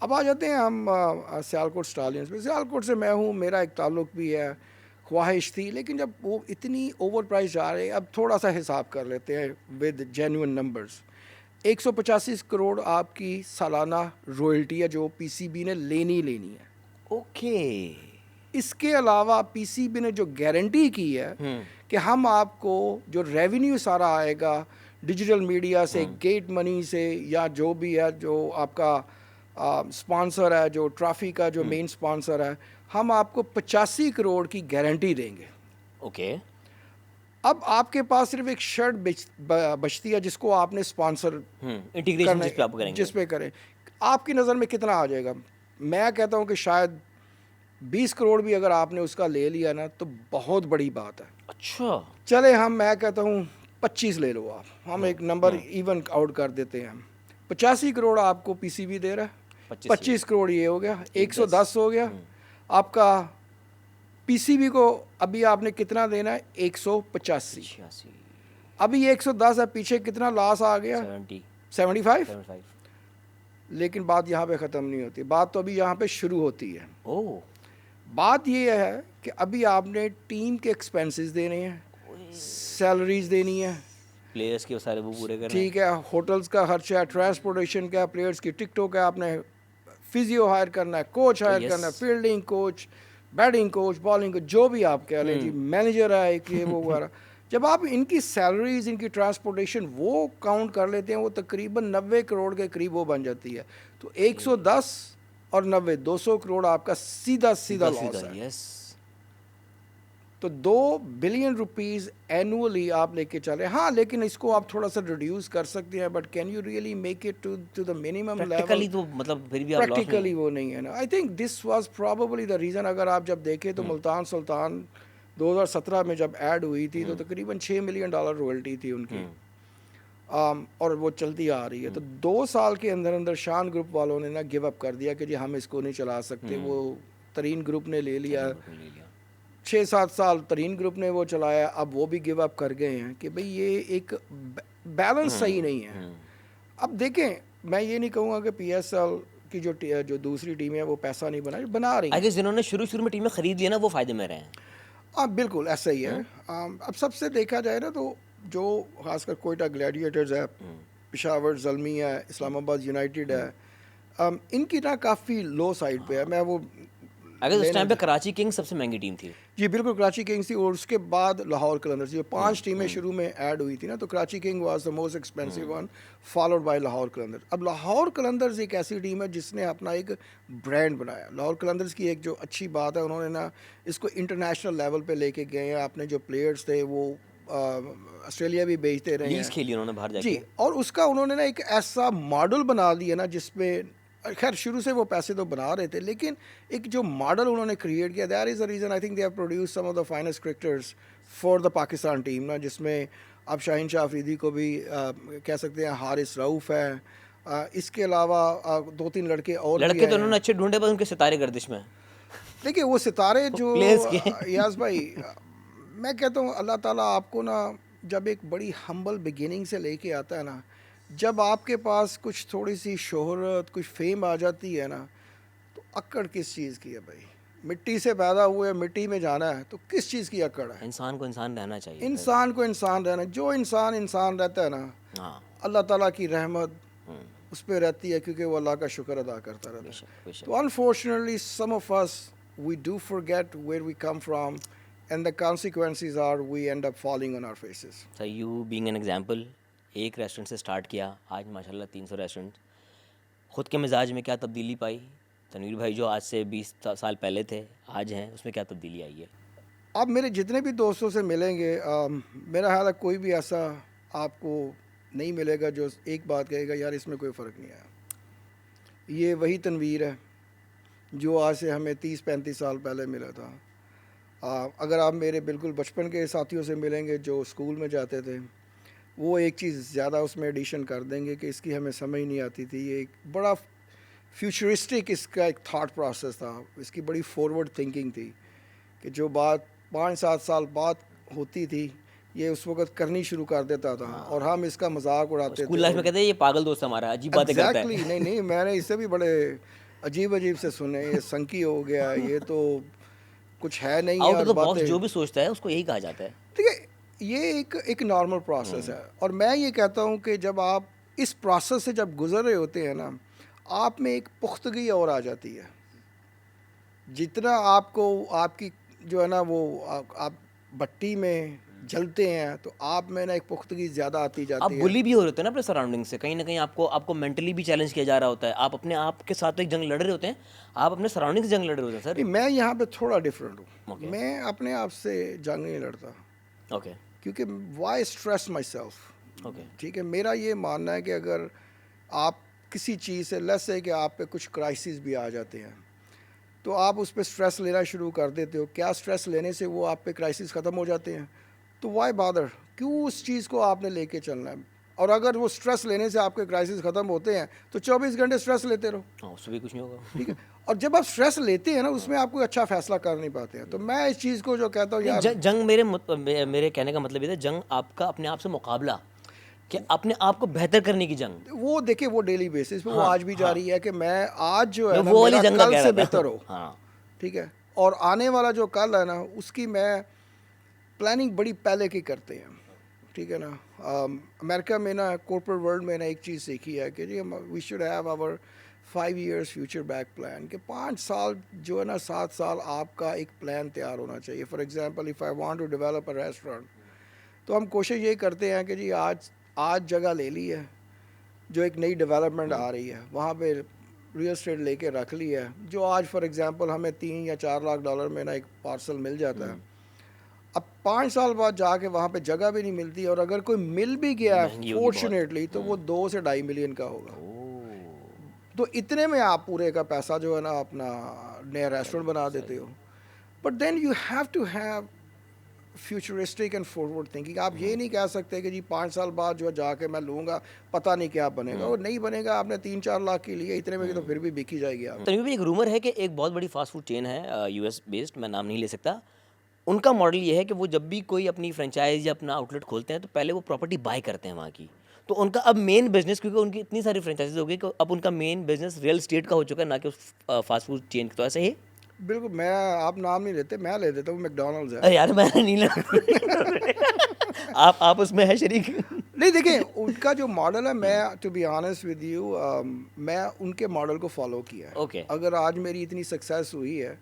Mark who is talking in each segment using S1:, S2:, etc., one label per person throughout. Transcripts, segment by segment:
S1: اب آ جاتے ہیں ہم سیالکوٹ اسٹالینس پہ. سیالکوٹ سے میں ہوں, میرا ایک تعلق بھی ہے, خواہش تھی, لیکن جب وہ اتنی اوور پرائز جا رہے ہیں, اب تھوڑا سا حساب کر لیتے ہیں ود جینوئن نمبرز. 185 کروڑ آپ کی سالانہ رویلٹی ہے جو پی سی بی نے لینی ہے.
S2: اوکے.
S1: اس کے علاوہ پی سی بی نے جو گارنٹی کی ہے کہ ہم آپ کو جو ریونیو سارا آئے گا ڈیجیٹل میڈیا سے, گیٹ منی سے, یا جو بھی ہے جو آپ کا اسپانسر ہے, جو ٹرافی کا جو مین اسپانسر ہے, ہم آپ کو 85 کروڑ کی گارنٹی دیں گے.
S2: اوکے.
S1: اب آپ کے پاس صرف ایک شرٹ بچتی ہے جس کو آپ نے اسپانسر
S2: انٹیگریشن جس پہ آپ کریں گے,
S1: جس پہ کریں. آپ کی نظر میں کتنا آ جائے گا؟ میں کہتا ہوں کہ شاید 20 کروڑ بھی اگر آپ نے اس کا لے لیا نا تو بہت بڑی بات ہے.
S2: اچھا.
S1: چلے میں کہتا ہوں 25 لے لو آپ, ہم ایک نمبر ایون آؤٹ کر دیتے ہیں. 85 کروڑ آپ کو پی سی بی دے رہا ہے, 25 کروڑ یہ ہو گیا, 110 ہو گیا آپ کا. پی سی بی کو ابھی آپ نے کتنا دینا ہے؟ 185. ابھی 110 ہے, پیچھے کتنا لاس آ گیا؟ 75. لیکن بات یہاں پہ ختم نہیں ہوتی, بات تو ابھی یہاں پہ شروع ہوتی ہے. بات یہ ہے کہ ابھی آپ نے ٹیم کے ایکسپینسز دینے ہیں, سیلریز دینی ہے,
S2: پلیئرس کے سارے وہ پورے کرنے,
S1: ٹھیک ہے, ہوٹلز کا خرچہ ہے, ٹرانسپورٹیشن کا, پلیئرس کی ٹکٹوں کا, آپ نے فزیو ہائر کرنا ہے, کوچ ہائر کرنا ہے, fielding coach, batting coach, bowling coach, جو بھی آپ کہہ لیں جی, مینیجر ہے ایک یہ وہ وغیرہ. جب آپ ان کی سیلریز, ان کی ٹرانسپورٹیشن وہ کاؤنٹ کر لیتے ہیں, وہ تقریباً 90 کروڑ کے قریب وہ بن جاتی ہے. تو 110 اور 90 200 کروڑ آپ کا سیدھا لاس ہے. تو 2 بلین روپیز اینولی آپ لے کے چلے. ہاں, لیکن اس کو آپ تھوڑا سا ریڈیوس کر سکتے ہیں, but can you really make it to the minimum level?
S2: Practically تو مطلب پھر بھی آپ لاس میں,
S1: پریکٹیکلی وہ نہیں ہے نا. I think this was probably the reason. اگر آپ جب دیکھیں تو ملتان سلطان 2017 میں جب ایڈ ہوئی تھی تو تقریباً $6 ملین رویلٹی تھی ان کی, اور وہ چلتی آ رہی ہے. تو 2 سال کے اندر شان گروپ والوں نے نا گیو اپ کر دیا کہ جی ہم اس کو نہیں چلا سکتے. وہ ترین گروپ نے لے لیا, 6-7 سال ترین گروپ نے وہ چلایا, اب وہ بھی گیو اپ کر گئے ہیں کہ بھئی یہ ایک بیلنس صحیح نہیں ہے. اب دیکھیں, میں یہ نہیں کہوں گا کہ پی ایس ایل کی جو دوسری ٹیمیں ہیں وہ پیسہ نہیں بنا رہی ہیں.
S2: جنہوں نے شروع میں ٹیمیں خرید لی نا وہ فائدے میں رہے ہیں.
S1: ہاں بالکل ایسا ہی ہے. اب سب سے دیکھا جائے نا تو جو خاص کر کوئٹہ گلیڈیٹرز ہے, پشاور زلمی ہے, اسلام آباد یونائٹیڈ ہے, ان کی نا کافی لو سائڈ پہ ہے. میں وہ
S2: اگر اس ٹائم پہ کراچی کنگز سب سے مہنگی ٹیم تھی.
S1: جی بالکل, کراچی کنگز تھی, اور اس کے بعد لاہور قلندرز. جو 5 ٹیمیں شروع میں ایڈ ہوئی تھی نا, تو Karachi king was the most expensive one, followed by Lahore Qalandars. اب لاہور قلندرز ایک ایسی ٹیم ہے جس نے اپنا ایک برانڈ بنایا. لاہور قلندرز کی ایک جو اچھی بات ہے, انہوں نے نا اس کو انٹرنیشنل لیول پہ لے کے گئے ہیں. اپنے جو پلیئرز تھے وہ آسٹریلیا بھی بھیجتے رہے ہیں,
S2: لیگز کھیلی انہوں نے باہر جا کے.
S1: جی, اور اس کا انہوں نے نا ایک ایسا ماڈل بنا دیا نا جس پہ خیر شروع سے وہ پیسے تو بنا رہے تھے, لیکن ایک جو ماڈل انہوں نے کریٹ کیا, that is the reason I think they have produce some of the finest cricketers for the Pakistan team نا, جس میں آپ شاہین شاہ افریدی کو بھی کہہ سکتے ہیں, حارث رؤف ہے, اس کے علاوہ 2-3 لڑکے اور بھی
S2: لڑکے تو انہوں نے اچھے ڈھونڈے, بس ان کے ستارے گردش میں.
S1: دیکھیے وہ ستارے جو
S2: پلیئرز کے
S1: یاس بھائی, میں کہتا ہوں اللہ تعالیٰ آپ کو نا جب ایک بڑی ہمبل بگننگ سے لے کے آتا ہے نا, جب آپ کے پاس کچھ تھوڑی سی شہرت, کچھ فیم آ جاتی ہے نا, تو اکڑ کس چیز کی ہے بھائی؟ مٹی سے پیدا ہوئے, مٹی میں جانا ہے, تو کس چیز کی اکڑ ہے؟
S2: انسان کو انسان رہنا چاہیے.
S1: انسان کو انسان رہنا, جو انسان رہتا ہے نا, اللہ تعالیٰ کی رحمت اس پہ رہتی ہے, کیونکہ وہ اللہ کا شکر ادا کرتا رہتا ہے. تو unfortunately some of us we do forget where we come from, and the consequences are we end up falling on our faces.
S2: So you being an example, ایک ریسٹورنٹ سے اسٹارٹ کیا, آج ماشاءاللہ 300 ریسٹورنٹ. خود کے مزاج میں کیا تبدیلی پائی؟ تنویر بھائی جو آج سے 20 سال پہلے تھے آج ہیں, اس میں کیا تبدیلی آئی ہے؟
S1: آپ میرے جتنے بھی دوستوں سے ملیں گے, میرا خیال ہے کوئی بھی ایسا آپ کو نہیں ملے گا جو ایک بات کہے گا یار اس میں کوئی فرق نہیں آیا. یہ وہی تنویر ہے جو آج سے ہمیں 30-35 سال پہلے ملا تھا. اگر آپ میرے بالکل بچپن کے ساتھیوں سے ملیں گے جو اسکول میں جاتے تھے, وہ ایک چیز زیادہ اس میں ایڈیشن کر دیں گے کہ اس کی ہمیں سمجھ نہیں آتی تھی. یہ ایک بڑا فیوچرسٹک اس کا ایک تھاٹ پروسیس تھا, اس کی بڑی فارورڈ تھنکنگ تھی کہ جو بات 5-7 سال بعد ہوتی تھی یہ اس وقت کرنی شروع کر دیتا تھا, اور ہم اس کا مذاق اڑاتے تھے.
S2: اسکول لائف میں کہتے ہیں یہ پاگل دوست ہمارا, عجیب باتیں کرتا ہے.
S1: نہیں, میں نے اس سے بھی بڑے عجیب عجیب سے سنے, یہ سنکی ہو گیا, یہ تو کچھ ہے نہیں ہے,
S2: آؤٹ
S1: اور
S2: آف دا باکس
S1: باتیں.
S2: جو بھی سوچتا ہے اس کو یہی کہا جاتا ہے.
S1: دیکھیے یہ ایک نارمل پروسیس ہے, اور میں یہ کہتا ہوں کہ جب آپ اس پروسیس سے جب گزر رہے ہوتے ہیں نا, آپ میں ایک پختگی اور آ جاتی ہے. جتنا آپ کو آپ کی جو ہے نا وہ آپ بٹی میں جلتے ہیں تو آپ میں نا ایک پختگی زیادہ آتی
S2: آپ
S1: جاتی ہے.
S2: بلی بھی ہو رہے ہوتے ہیں نا اپنے سراؤنڈنگ سے, کہیں نہ کہیں آپ کو مینٹلی بھی چیلنج کیا جا رہا ہوتا ہے, آپ اپنے آپ کے ساتھ ایک جنگ لڑ رہے ہوتے ہیں, آپ اپنے سراؤنڈنگ سے جنگ لڑ رہے ہوتے ہیں سر.
S1: نہیں, میں یہاں پہ تھوڑا ڈفرینٹ ہوں.
S2: اوکے
S1: میں اپنے آپ سے جنگ نہیں لڑتا,
S2: اوکے
S1: کیونکہ why stress myself.
S2: Okay
S1: ٹھیک ہے, میرا یہ ماننا ہے کہ اگر آپ کسی چیز سے لیس ہے کہ آپ پہ کچھ کرائسس بھی آ جاتے ہیں تو آپ اس پہ سٹریس لینا شروع کر دیتے ہو. کیا سٹریس لینے سے وہ آپ پہ کرائسس ختم ہو جاتے ہیں؟ تو وائی بادر, کیوں اس چیز کو آپ نے لے کے چلنا ہے؟ اور اگر وہ سٹریس لینے سے آپ کے کرائسس ختم ہوتے ہیں تو 24 گھنٹے سٹریس لیتے رہو.
S2: ہاں, اس سے بھی کچھ نہیں ہوگا.
S1: ٹھیک ہے, اور جب آپ سٹریس لیتے ہیں نا اس میں آپ کوئی اچھا فیصلہ کر نہیں پاتے ہیں. تو میں اس چیز کو جو کہتا ہوں یار,
S2: جنگ میرے کہنے کا مطلب یہ ہے, جنگ آپ کا اپنے آپ سے مقابلہ, کہ اپنے آپ کو بہتر کرنے کی جنگ.
S1: وہ دیکھیں وہ ڈیلی بیسس پہ وہ
S2: ہاں
S1: آج بھی
S2: ہاں,
S1: جاری ہے کہ میں آج جو ہے
S2: میں
S1: نا
S2: وہ والی
S1: میرا
S2: جنگ کا
S1: کل
S2: کہہ
S1: سے
S2: رہا تھا.
S1: بہتر ہو.
S2: ہاں
S1: ٹھیک ہے, اور آنے والا جو کل ہے نا اس کی میں پلاننگ بڑی پہلے کی کرتے ہیں. ٹھیک ہے نا, امریکہ میں نا کارپوریٹ ورلڈ میں نا ایک چیز سیکھی ہے کہ جی we should have our 5 years future back plan, کہ 5 سال جو ہے نا 7 سال آپ کا ایک پلان تیار ہونا چاہیے. For example if I want to develop a restaurant, تو ہم کوشش یہ کرتے ہیں کہ جی آج جگہ لے لی ہے, جو ایک نئی ڈیولپمنٹ آ رہی ہے وہاں پہ ریل اسٹیٹ لے کے رکھ لی ہے, جو آج فار ایگزامپل ہمیں $3 یا 4 لاکھ میں نا ایک پارسل مل جاتا ہے. اب 5 سال بعد جا کے وہاں پہ جگہ بھی نہیں ملتی, اور اگر کوئی مل بھی گیا ہے
S2: مہنگی ہوگی بہت.
S1: فارچونیٹلی تو وہ 2 سے 2.5 ملین کا ہوگا. تو اتنے میں آپ پورے کا پیسہ جو ہے نا اپنا نیا ریسٹورینٹ بنا دیتے ہو. But then you have to have futuristic and forward thinking. آپ یہ نہیں کہہ سکتے کہ جی 5 سال بعد جو جا کے میں لوں گا پتہ نہیں کیا بنے گا. وہ نہیں بنے گا, آپ نے 3-4 لاکھ کی لیے اتنے میں, تو پھر بھی بکی جائے گی. آپ
S2: تنویر بھی ایک رومر ہے کہ ایک بہت بڑی فاسٹ فوڈ چین ہے یو ایس بیسڈ, میں نام نہیں لے سکتا, ان کا ماڈل یہ ہے کہ وہ جب بھی کوئی اپنی فرینچائز یا اپنا آؤٹ لیٹ کھولتے ہیں تو پہلے وہ پراپرٹی بائی کرتے ہیں وہاں کی. تو ان کا اب مین بزنس, کیونکہ ان کی اتنی ساری فرینچائزز ہو گئی کہ اب ان کا مین بزنس ریئل اسٹیٹ کا ہو چکا ہے, نہ کہ فاسٹ فوڈ چین. تو ایسا ہی
S1: بالکل, میں آپ نام نہیں لیتے, میں لے دیتا ہوں, میک ڈونلڈز ہے.
S2: ارے یار میں نہیں آپ اس میں ہے شریک.
S1: نہیں دیکھیں ان کا جو ماڈل ہے, میں to be honest with you, میں ان کے ماڈل کو فالو کیا ہے.
S2: اوکے
S1: اگر آج میری اتنی سکسیس ہوئی ہے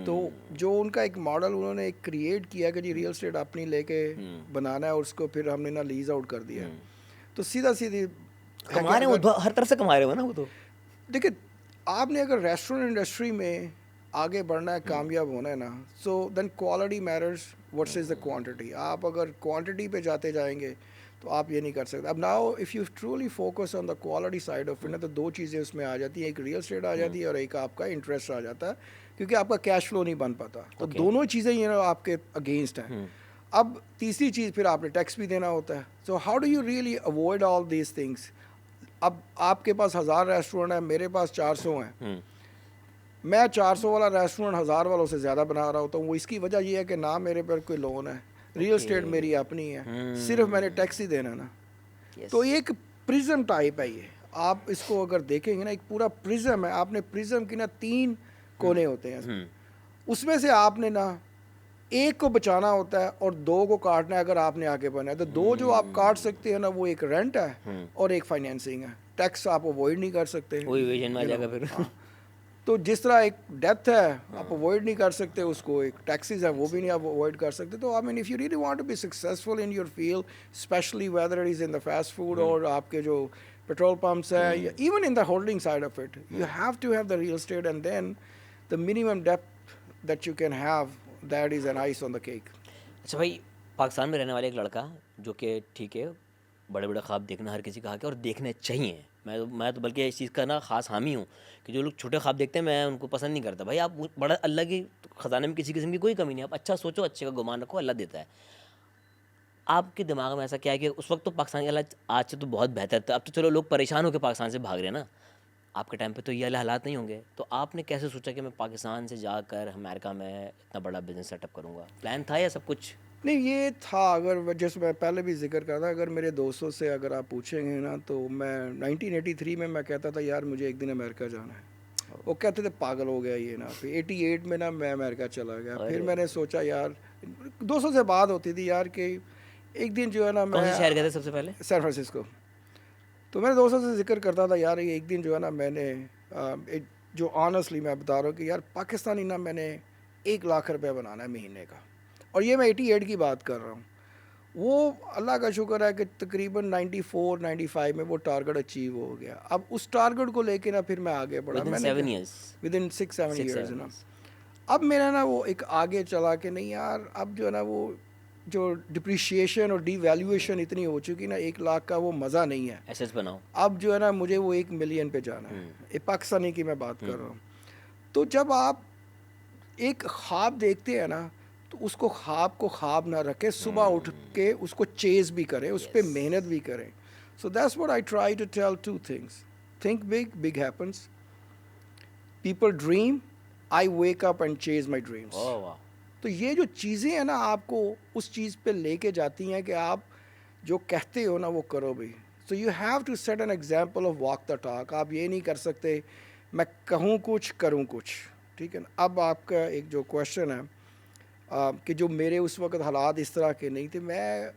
S1: تو جو ان کا ایک ماڈل انہوں نے ایک کریٹ کیا کہ جی ریئل اسٹیٹ اپنی لے کے بنانا ہے, اور اس کو پھر ہم نے نا لیز آؤٹ کر دیا, تو سیدھا سیدھی
S2: کما رہے ہیں وہ, ہر طرف سے کما رہے ہو نا وہ. تو
S1: دیکھیں آپ نے اگر ریسٹورینٹ انڈسٹری میں آگے بڑھنا ہے, کامیاب ہونا ہے نا, so then quality matters what's is the quantity. آپ اگر کوانٹٹی پہ جاتے جائیں گے تو آپ یہ نہیں کر سکتے. اب now if you truly focus on the quality side of it, تو 2 چیزیں اس میں آ جاتی ہیں, ایک ریئل اسٹیٹ آ جاتی ہے اور ایک آپ کا انٹرسٹ آ جاتا ہے, کیونکہ آپ کا کیش فلو نہیں بن پاتا. تو دونوں چیزیں یہ نا آپ کے اگینسٹ ہیں. اب تیسری چیز پھر آپ نے ٹیکس بھی دینا ہوتا ہے. So how do you really avoid all these things. اب آپ کے پاس 1000 ریسٹورینٹ ہیں, میرے پاس 400 ہیں, میں 400 والا ریسٹورینٹ 1000 والوں سے زیادہ بنا رہا ہوتا ہوں. وہ اس کی وجہ یہ ہے کہ نہ میرے پر کوئی لون ہے, ریئل اسٹیٹ میری اپنی ہے, صرف میں نے ٹیکس ہی دینا نا. تو ایک پرزم ٹائپ ہے یہ, آپ اس کو اگر دیکھیں گے نا ایک پورا پرزم ہے. آپ نے پرزم کی نا 3 کونے ہوتے ہیں, اس میں سے آپ نے نا ایک کو بچانا ہوتا ہے اور 2 کو کاٹنا ہے اگر آپ نے آگے بنا ہے. تو 2 جو آپ کاٹ سکتے ہیں نا وہ ایک رینٹ ہے اور ایک فائنینسنگ ہے. ٹیکس آپ اوائڈ نہیں کر سکتے,
S2: وہی ایویژن میں آ جائے گا پھر.
S1: تو جس طرح ایک ڈیتھ ہے آپ اوائڈ نہیں کر سکتے اس کو, ایک ٹیکسیز ہے وہ بھی نہیں آپ اوائڈ کر سکتے. تو I mean if you really want to be successful in your field, especially whether it is in the fast food اور آپ کے جو پیٹرول پمپس ہیں, even in the holding side of it, you have to have the real estate, and then the minimum depth that you can have, that is an ice on the cake.
S2: اچھا بھائی, پاکستان میں رہنے والے ایک لڑکا جو کہ ٹھیک ہے بڑے بڑے خواب دیکھنا ہر کسی کا حق ہے اور دیکھنے چاہیے, میں تو بلکہ اس چیز کا نا خاص حامی ہوں کہ جو لوگ چھوٹے خواب دیکھتے ہیں میں ان کو پسند نہیں کرتا. بھائی آپ بڑا, اللہ کی خزانے میں کسی قسم کی کوئی کمی نہیں, آپ اچھا سوچو, اچھے کا گمان رکھو, اللہ دیتا ہے. آپ کے دماغ میں ایسا کیا ہے کہ اس وقت تو پاکستان کے حالات آج سے تو بہت بہتر تھا, اب تو چلو لوگ پریشان ہو کے پاکستان سے بھاگ رہے ہیں نا, آپ کے ٹائم پہ تو یہ والے حالات نہیں ہوں گے. تو آپ نے کیسے سوچا کہ میں پاکستان سے جا کر امریکہ میں اتنا بڑا بزنس سیٹ اپ کروں گا؟ پلان تھا یا سب کچھ؟
S1: نہیں یہ تھا, اگر جیسے میں پہلے بھی ذکر کرا تھا, اگر میرے دوستوں سے اگر آپ پوچھیں گے نا تو میں 1983 میں کہتا تھا یار مجھے ایک دن امریکہ جانا ہے, وہ کہتے تھے پاگل ہو گیا یہ نا. پھر 88 میں نا میں امریکہ چلا گیا. پھر میں نے سوچا یار دوستوں سے بات ہوتی تھی یار کہ ایک دن جو ہے نا
S2: کون
S1: میں
S2: سے شہر گئے تھے سب سے پہلے؟
S1: San Francisco. تو میں نے دوستوں سے ذکر کرتا تھا یار ایک دن جو ہے نا میں نے جو آنیسٹلی میں بتا رہا ہوں کہ یار پاکستانی نا میں نے 1 لاکھ روپے بنانا ہے مہینے کا. اور یہ میں 88 کی بات کر رہا ہوں. وہ اللہ کا شکر ہے کہ تقریباً 94 95 میں وہ ٹارگیٹ اچیو ہو گیا. اب اس ٹارگیٹ کو لے کے نا پھر میں آگے بڑھا. میں نے ود ان 6-7 ایئرز نا اب میرا نا وہ ایک آگے چلا کہ نہیں یار اب جو ہے نا وہ جو ڈپریشیشن اور ڈی ویلیویشن اتنی ہو چکی نا 1 لاکھ کا وہ مزہ نہیں ہے.
S2: ایسیٹس بناؤ.
S1: اب جو ہے نا مجھے وہ 1 ملین پہ جانا ہے. ایک پاکستانی کی میں بات کر رہا ہوں. تو جب آپ ایک خواب دیکھتے ہیں نا تو اس کو خواب کو خواب نہ رکھے, صبح اٹھ کے اس کو چیز بھی کریں, اس پہ محنت بھی کریں. So that's what I try to tell 2 things. Think big, big happiness. People dream, I wake up and chase my dreams. تو یہ جو چیزیں ہیں نا آپ کو اس چیز پہ لے کے جاتی ہیں کہ آپ جو کہتے ہو نا وہ کرو بھی. So you have to set an example of walk the talk. آپ یہ نہیں کر سکتے میں کہوں کچھ کروں کچھ, ٹھیک ہے نا. اب آپ کا ایک جو کویشچن ہے کہ جو میرے اس وقت حالات اس طرح کے نہیں تھے, میں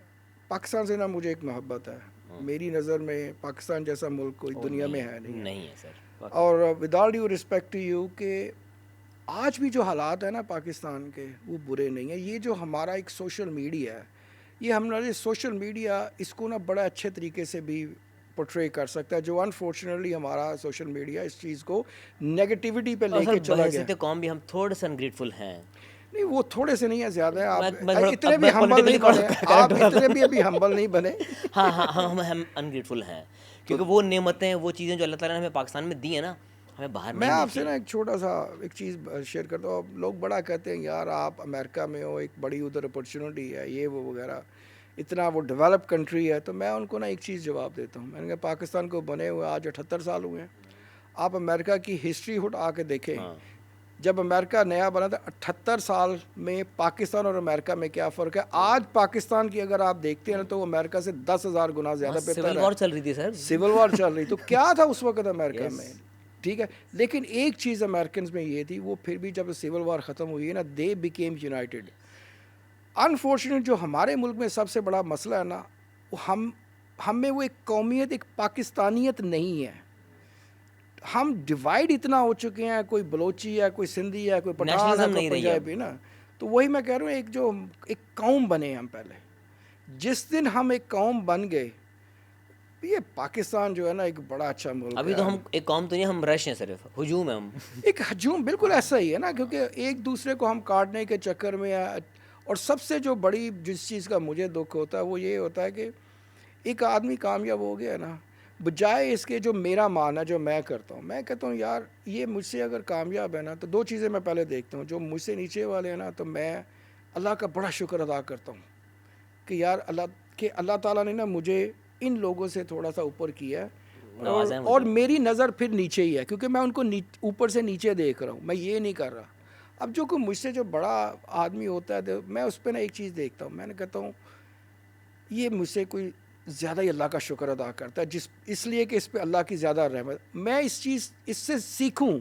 S1: پاکستان سے نا مجھے ایک محبت ہے. میری نظر میں پاکستان جیسا ملک کوئی دنیا میں ہے نہیں
S2: ہے سر.
S1: اور with all due respect to you کہ آج بھی جو حالات ہیں نا پاکستان کے وہ برے نہیں ہیں. یہ جو ہمارا ایک سوشل میڈیا ہے, یہ ہمارے سوشل میڈیا اس کو نا بڑا اچھے طریقے سے بھی پورٹرے کر سکتا ہے. جو انفارچونیٹلی ہمارا سوشل میڈیا اس چیز کو نیگیٹیوٹی پہ لے کے چلا گیا.
S2: قوم بھی ہم تھوڑے سے انگریٹفل ہیں.
S1: نہیں وہ تھوڑے سے نہیں ہے, زیادہ ہے. آپ اتنے بھی ہمبل نہیں بنے, آپ اتنے بھی ابھی ہمبل نہیں بنے.
S2: ہاں ہاں ہم انگریٹفل ہیں کیونکہ وہ نعمتیں وہ چیزیں جو اللہ تعالیٰ نے ہمیں پاکستان میں دی ہیں نا ہمیں باہر نہیں.
S1: میں آپ سے نا ایک چھوٹا سا ایک چیز شیئر کرتا ہوں. لوگ بڑا کہتے ہیں یار آپ امریکہ میں ہو, ایک بڑی ادھر اپرچونیٹی ہے یہ وہ وغیرہ, اتنا وہ ڈیولپ کنٹری ہے. تو میں ان کو نا ایک چیز جواب دیتا ہوں. میں نے کہا پاکستان کو بنے ہوئے آج 78 سال ہوئے ہیں. آپ امریکہ کی ہسٹری اٹھا کے دیکھیں. جب امریکہ نیا بنا تھا 78 سال میں پاکستان اور امریکہ میں کیا فرق ہے. آج پاکستان کی اگر آپ دیکھتے ہیں نا تو وہ امریکہ سے 10,000 گنا زیادہ بہتر ہے.
S2: سول وار چل رہی تھی سر,
S1: سول وار چل رہی. تو کیا تھا اس وقت امریکہ میں, ٹھیک ہے. لیکن ایک چیز امریکنز میں یہ تھی, وہ پھر بھی جب سول وار ختم ہوئی ہے نا دے بیکیم یونائٹیڈ. انفارچونیٹ جو ہمارے ملک میں سب سے بڑا مسئلہ ہے نا وہ ہم میں وہ ایک قومیت, ایک پاکستانیت نہیں ہے. ہم ڈیوائڈ اتنا ہو چکے ہیں, کوئی بلوچی ہے, کوئی سندھی ہے, کوئی پٹھان ہے, کوئی پنجابی نا. تو وہی میں کہہ رہا ہوں ایک قوم بنے ہم پہلے. جس دن ہم ایک قوم بن گئے, یہ پاکستان جو ہے نا ایک بڑا اچھا ملک ہے.
S2: ابھی تو ہم ایک قوم تو نہیں, ہم رش ہیں, صرف ہجوم ہے ہم.
S1: ایک ہجوم بالکل ایسا ہی ہے نا, کیونکہ ایک دوسرے کو ہم کاٹنے کے چکر میں. اور سب سے جو بڑی جس چیز کا مجھے دکھ ہوتا ہے وہ یہ ہوتا ہے کہ ایک آدمی کامیاب ہو گیا نا, بجائے اس کے جو میرا مان ہے جو میں کرتا ہوں, میں کہتا ہوں یار یہ مجھ سے اگر کامیاب ہے نا تو 2 چیزیں میں پہلے دیکھتا ہوں. جو مجھ سے نیچے والے ہیں نا تو میں اللہ کا بڑا شکر ادا کرتا ہوں کہ یار اللہ تعالیٰ نے نا مجھے ان لوگوں سے تھوڑا سا اوپر کیا ہے. اور میری نظر پھر نیچے ہی ہے کیونکہ میں ان کو اوپر سے نیچے دیکھ رہا ہوں, میں یہ نہیں کر رہا. اب جو کوئی مجھ سے جو بڑا آدمی ہوتا ہے میں اس پہ نا ایک چیز دیکھتا ہوں, میں نے کہتا ہوں یہ مجھ سے کوئی زیادہ ہی اللہ کا شکر ادا کرتا ہے, اس لیے کہ اس پہ اللہ کی زیادہ رحمت. میں اس سے سیکھوں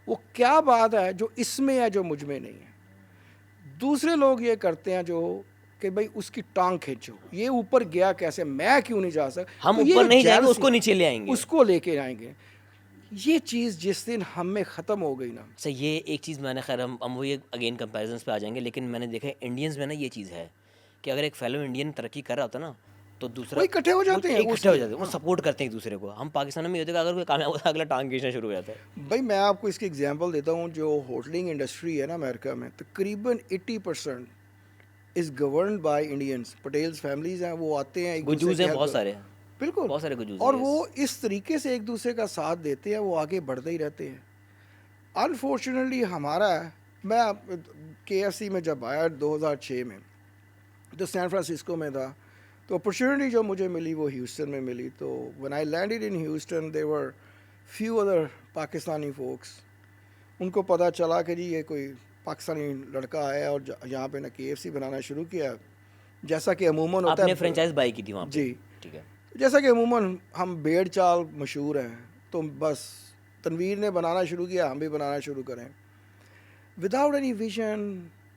S1: وہ کیا بات ہے جو اس میں ہے جو مجھ میں نہیں ہے. دوسرے لوگ یہ کرتے ہیں جو کہ بھائی اس کی ٹانگ کھینچو, یہ اوپر گیا کیسے, میں کیوں نہیں جا سکتا.
S2: ہم اوپر نہیں جائیں گے, اس کو نیچے لے آئیں گے,
S1: اس کو لے کے آئیں گے. یہ چیز جس دن ہم میں ختم ہو گئی نا.
S2: سر یہ ایک چیز میں نے, خیر ہم وہ یہ اگین کمپیریزنس پہ آ جائیں گے, لیکن میں نے دیکھا ہے انڈینز میں نا یہ چیز ہے کہ اگر ایک فیلو انڈین ترقی کر رہا ہوتا نا تو دوسرا
S1: اکٹھے ہو جاتے ہیں,
S2: وہ سپورٹ کرتے ہیں ایک دوسرے کو. ہم پاکستان میں یہ ہوتا ہے کہ اگر کوئی کامیاب ہوتا ہے اگلا ٹانگ کھینچنا شروع ہو جاتا ہے.
S1: بھائی میں آپ کو اس کی ایگزامپل دیتا ہوں. جو ہوٹلنگ انڈسٹری ہے نا امریکہ میں تقریباً 80% is governed by Indians. Patels families ہیں, وہ آتے ہیں,
S2: گجوز ہیں بہت سارے,
S1: بالکل
S2: بہت سارے گجوز,
S1: اور وہ اس طریقے سے ایک دوسرے کا ساتھ دیتے ہیں, وہ آگے بڑھتے ہی رہتے ہیں. انفارچونیٹلی ہمارا, میں KFC میں جب آیا 2006 میں تو سین فرانسسکو میں تھا, تو اپرچونیٹی جو مجھے ملی وہ ہیوسٹن میں ملی. تو when I landed in Houston there were few other Pakistani folks. ان کو پتہ چلا کہ جی یہ کوئی پاکستانی لڑکا ہے اور یہاں پہ نا KFC بنانا شروع کیا, جیسا کہ عموماً ہوتا ہے.
S2: آپ نے فرینچائز بائی کی تھی وہاں پہ؟
S1: جی
S2: ٹھیک ہے.
S1: جیسا کہ عموماً ہم بیڑ چال مشہور ہیں, تو بس تنویر نے بنانا شروع کیا, ہم بھی بنانا شروع کریں. Without any vision,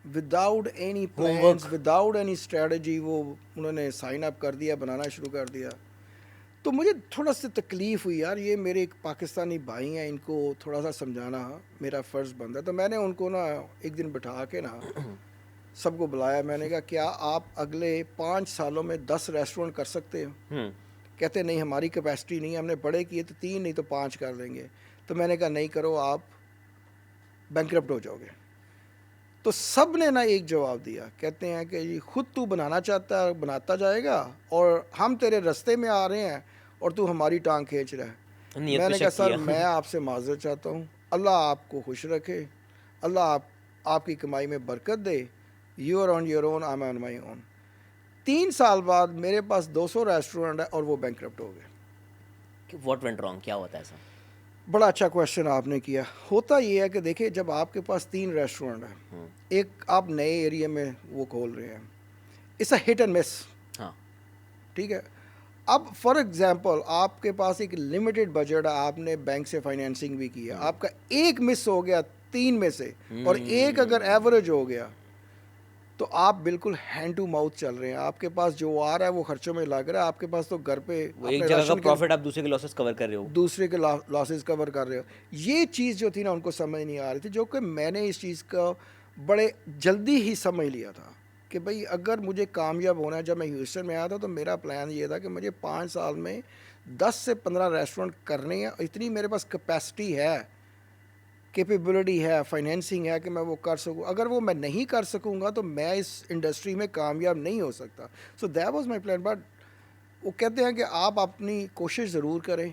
S1: without any plans, without any strategy, وہ انہوں نے سائن اپ کر دیا, بنانا شروع کر دیا. تو مجھے تھوڑا سا تکلیف ہوئی یار, یہ میرے ایک پاکستانی بھائی ہیں, ان کو تھوڑا سا سمجھانا میرا فرض بنتا ہے. تو میں نے ان کو نا ایک دن بٹھا کے نا سب کو بلایا, میں نے کہا کیا آپ اگلے 5 سالوں میں 10 ریسٹورینٹ کر سکتے ہو؟ کہتے نہیں ہماری کیپیسٹی نہیں, ہم نے بڑے کیے تو 3 نہیں تو 5 کر لیں گے. تو میں نے کہا نہیں کرو, آپ بینکرپٹ ہو جاؤ گے. تو سب نے نا ایک جواب دیا, کہتے ہیں کہ جی خود تو بنانا چاہتا ہے بناتا جائے گا, اور ہم تیرے رستے میں آ رہے ہیں اور تو ہماری ٹانگ کھینچ رہا ہے. میں نے کہا سر میں آپ سے معذرت چاہتا ہوں, اللہ آپ کو خوش رکھے, اللہ آپ کی کمائی میں برکت دے. You are on your own, I am on my own. 3 سال بعد میرے پاس 200 ریسٹورینٹ ہے اور وہ بینکرپٹ ہو گئے.
S2: واٹ وینٹ رانگ, کیا ہوتا ہے ایسا؟
S1: بڑا اچھا کویشچن آپ نے کیا. ہوتا یہ ہے کہ دیکھیں جب آپ کے پاس 3 ریسٹورینٹ ہیں, ایک آپ نئے ایریا میں وہ کھول رہے ہیں, اٹس اے ہٹ اینڈ مس.
S2: ہاں
S1: ٹھیک ہے. اب فار ایگزامپل آپ کے پاس ایک لمیٹڈ بجٹ ہے, آپ نے بینک سے فائنینسنگ بھی کی ہے, آپ کا ایک مس ہو گیا 3 میں سے, اور ایک اگر ایوریج ہو گیا تو آپ بالکل ہینڈ ٹو ماؤتھ چل رہے ہیں. آپ کے پاس جو آ رہا ہے وہ خرچوں میں لگ رہا ہے, آپ کے پاس تو گھر پہ
S2: ایک جگہ کا پروفٹ آپ دوسرے کے لاسز کور کر رہے ہو,
S1: دوسرے کے لاسز کور کر رہے ہو. یہ چیز جو تھی نا ان کو سمجھ نہیں آ رہی تھی, جو کہ میں نے اس چیز کا بڑے جلدی ہی سمجھ لیا تھا کہ بھئی اگر مجھے کامیاب ہونا ہے. جب میں ہیوسٹن میں آیا تھا تو میرا پلان یہ تھا کہ مجھے 5 سال میں 10 سے 15 ریسٹورینٹ کرنے ہیں. اتنی میرے پاس کیپیسٹی ہے, کیپیبلٹی ہے, فائنینسنگ ہے کہ میں وہ کر سکوں. اگر وہ میں نہیں کر سکوں گا تو میں اس انڈسٹری میں کامیاب نہیں ہو سکتا. So that was my plan. But وہ کہتے ہیں کہ آپ اپنی کوشش ضرور کریں.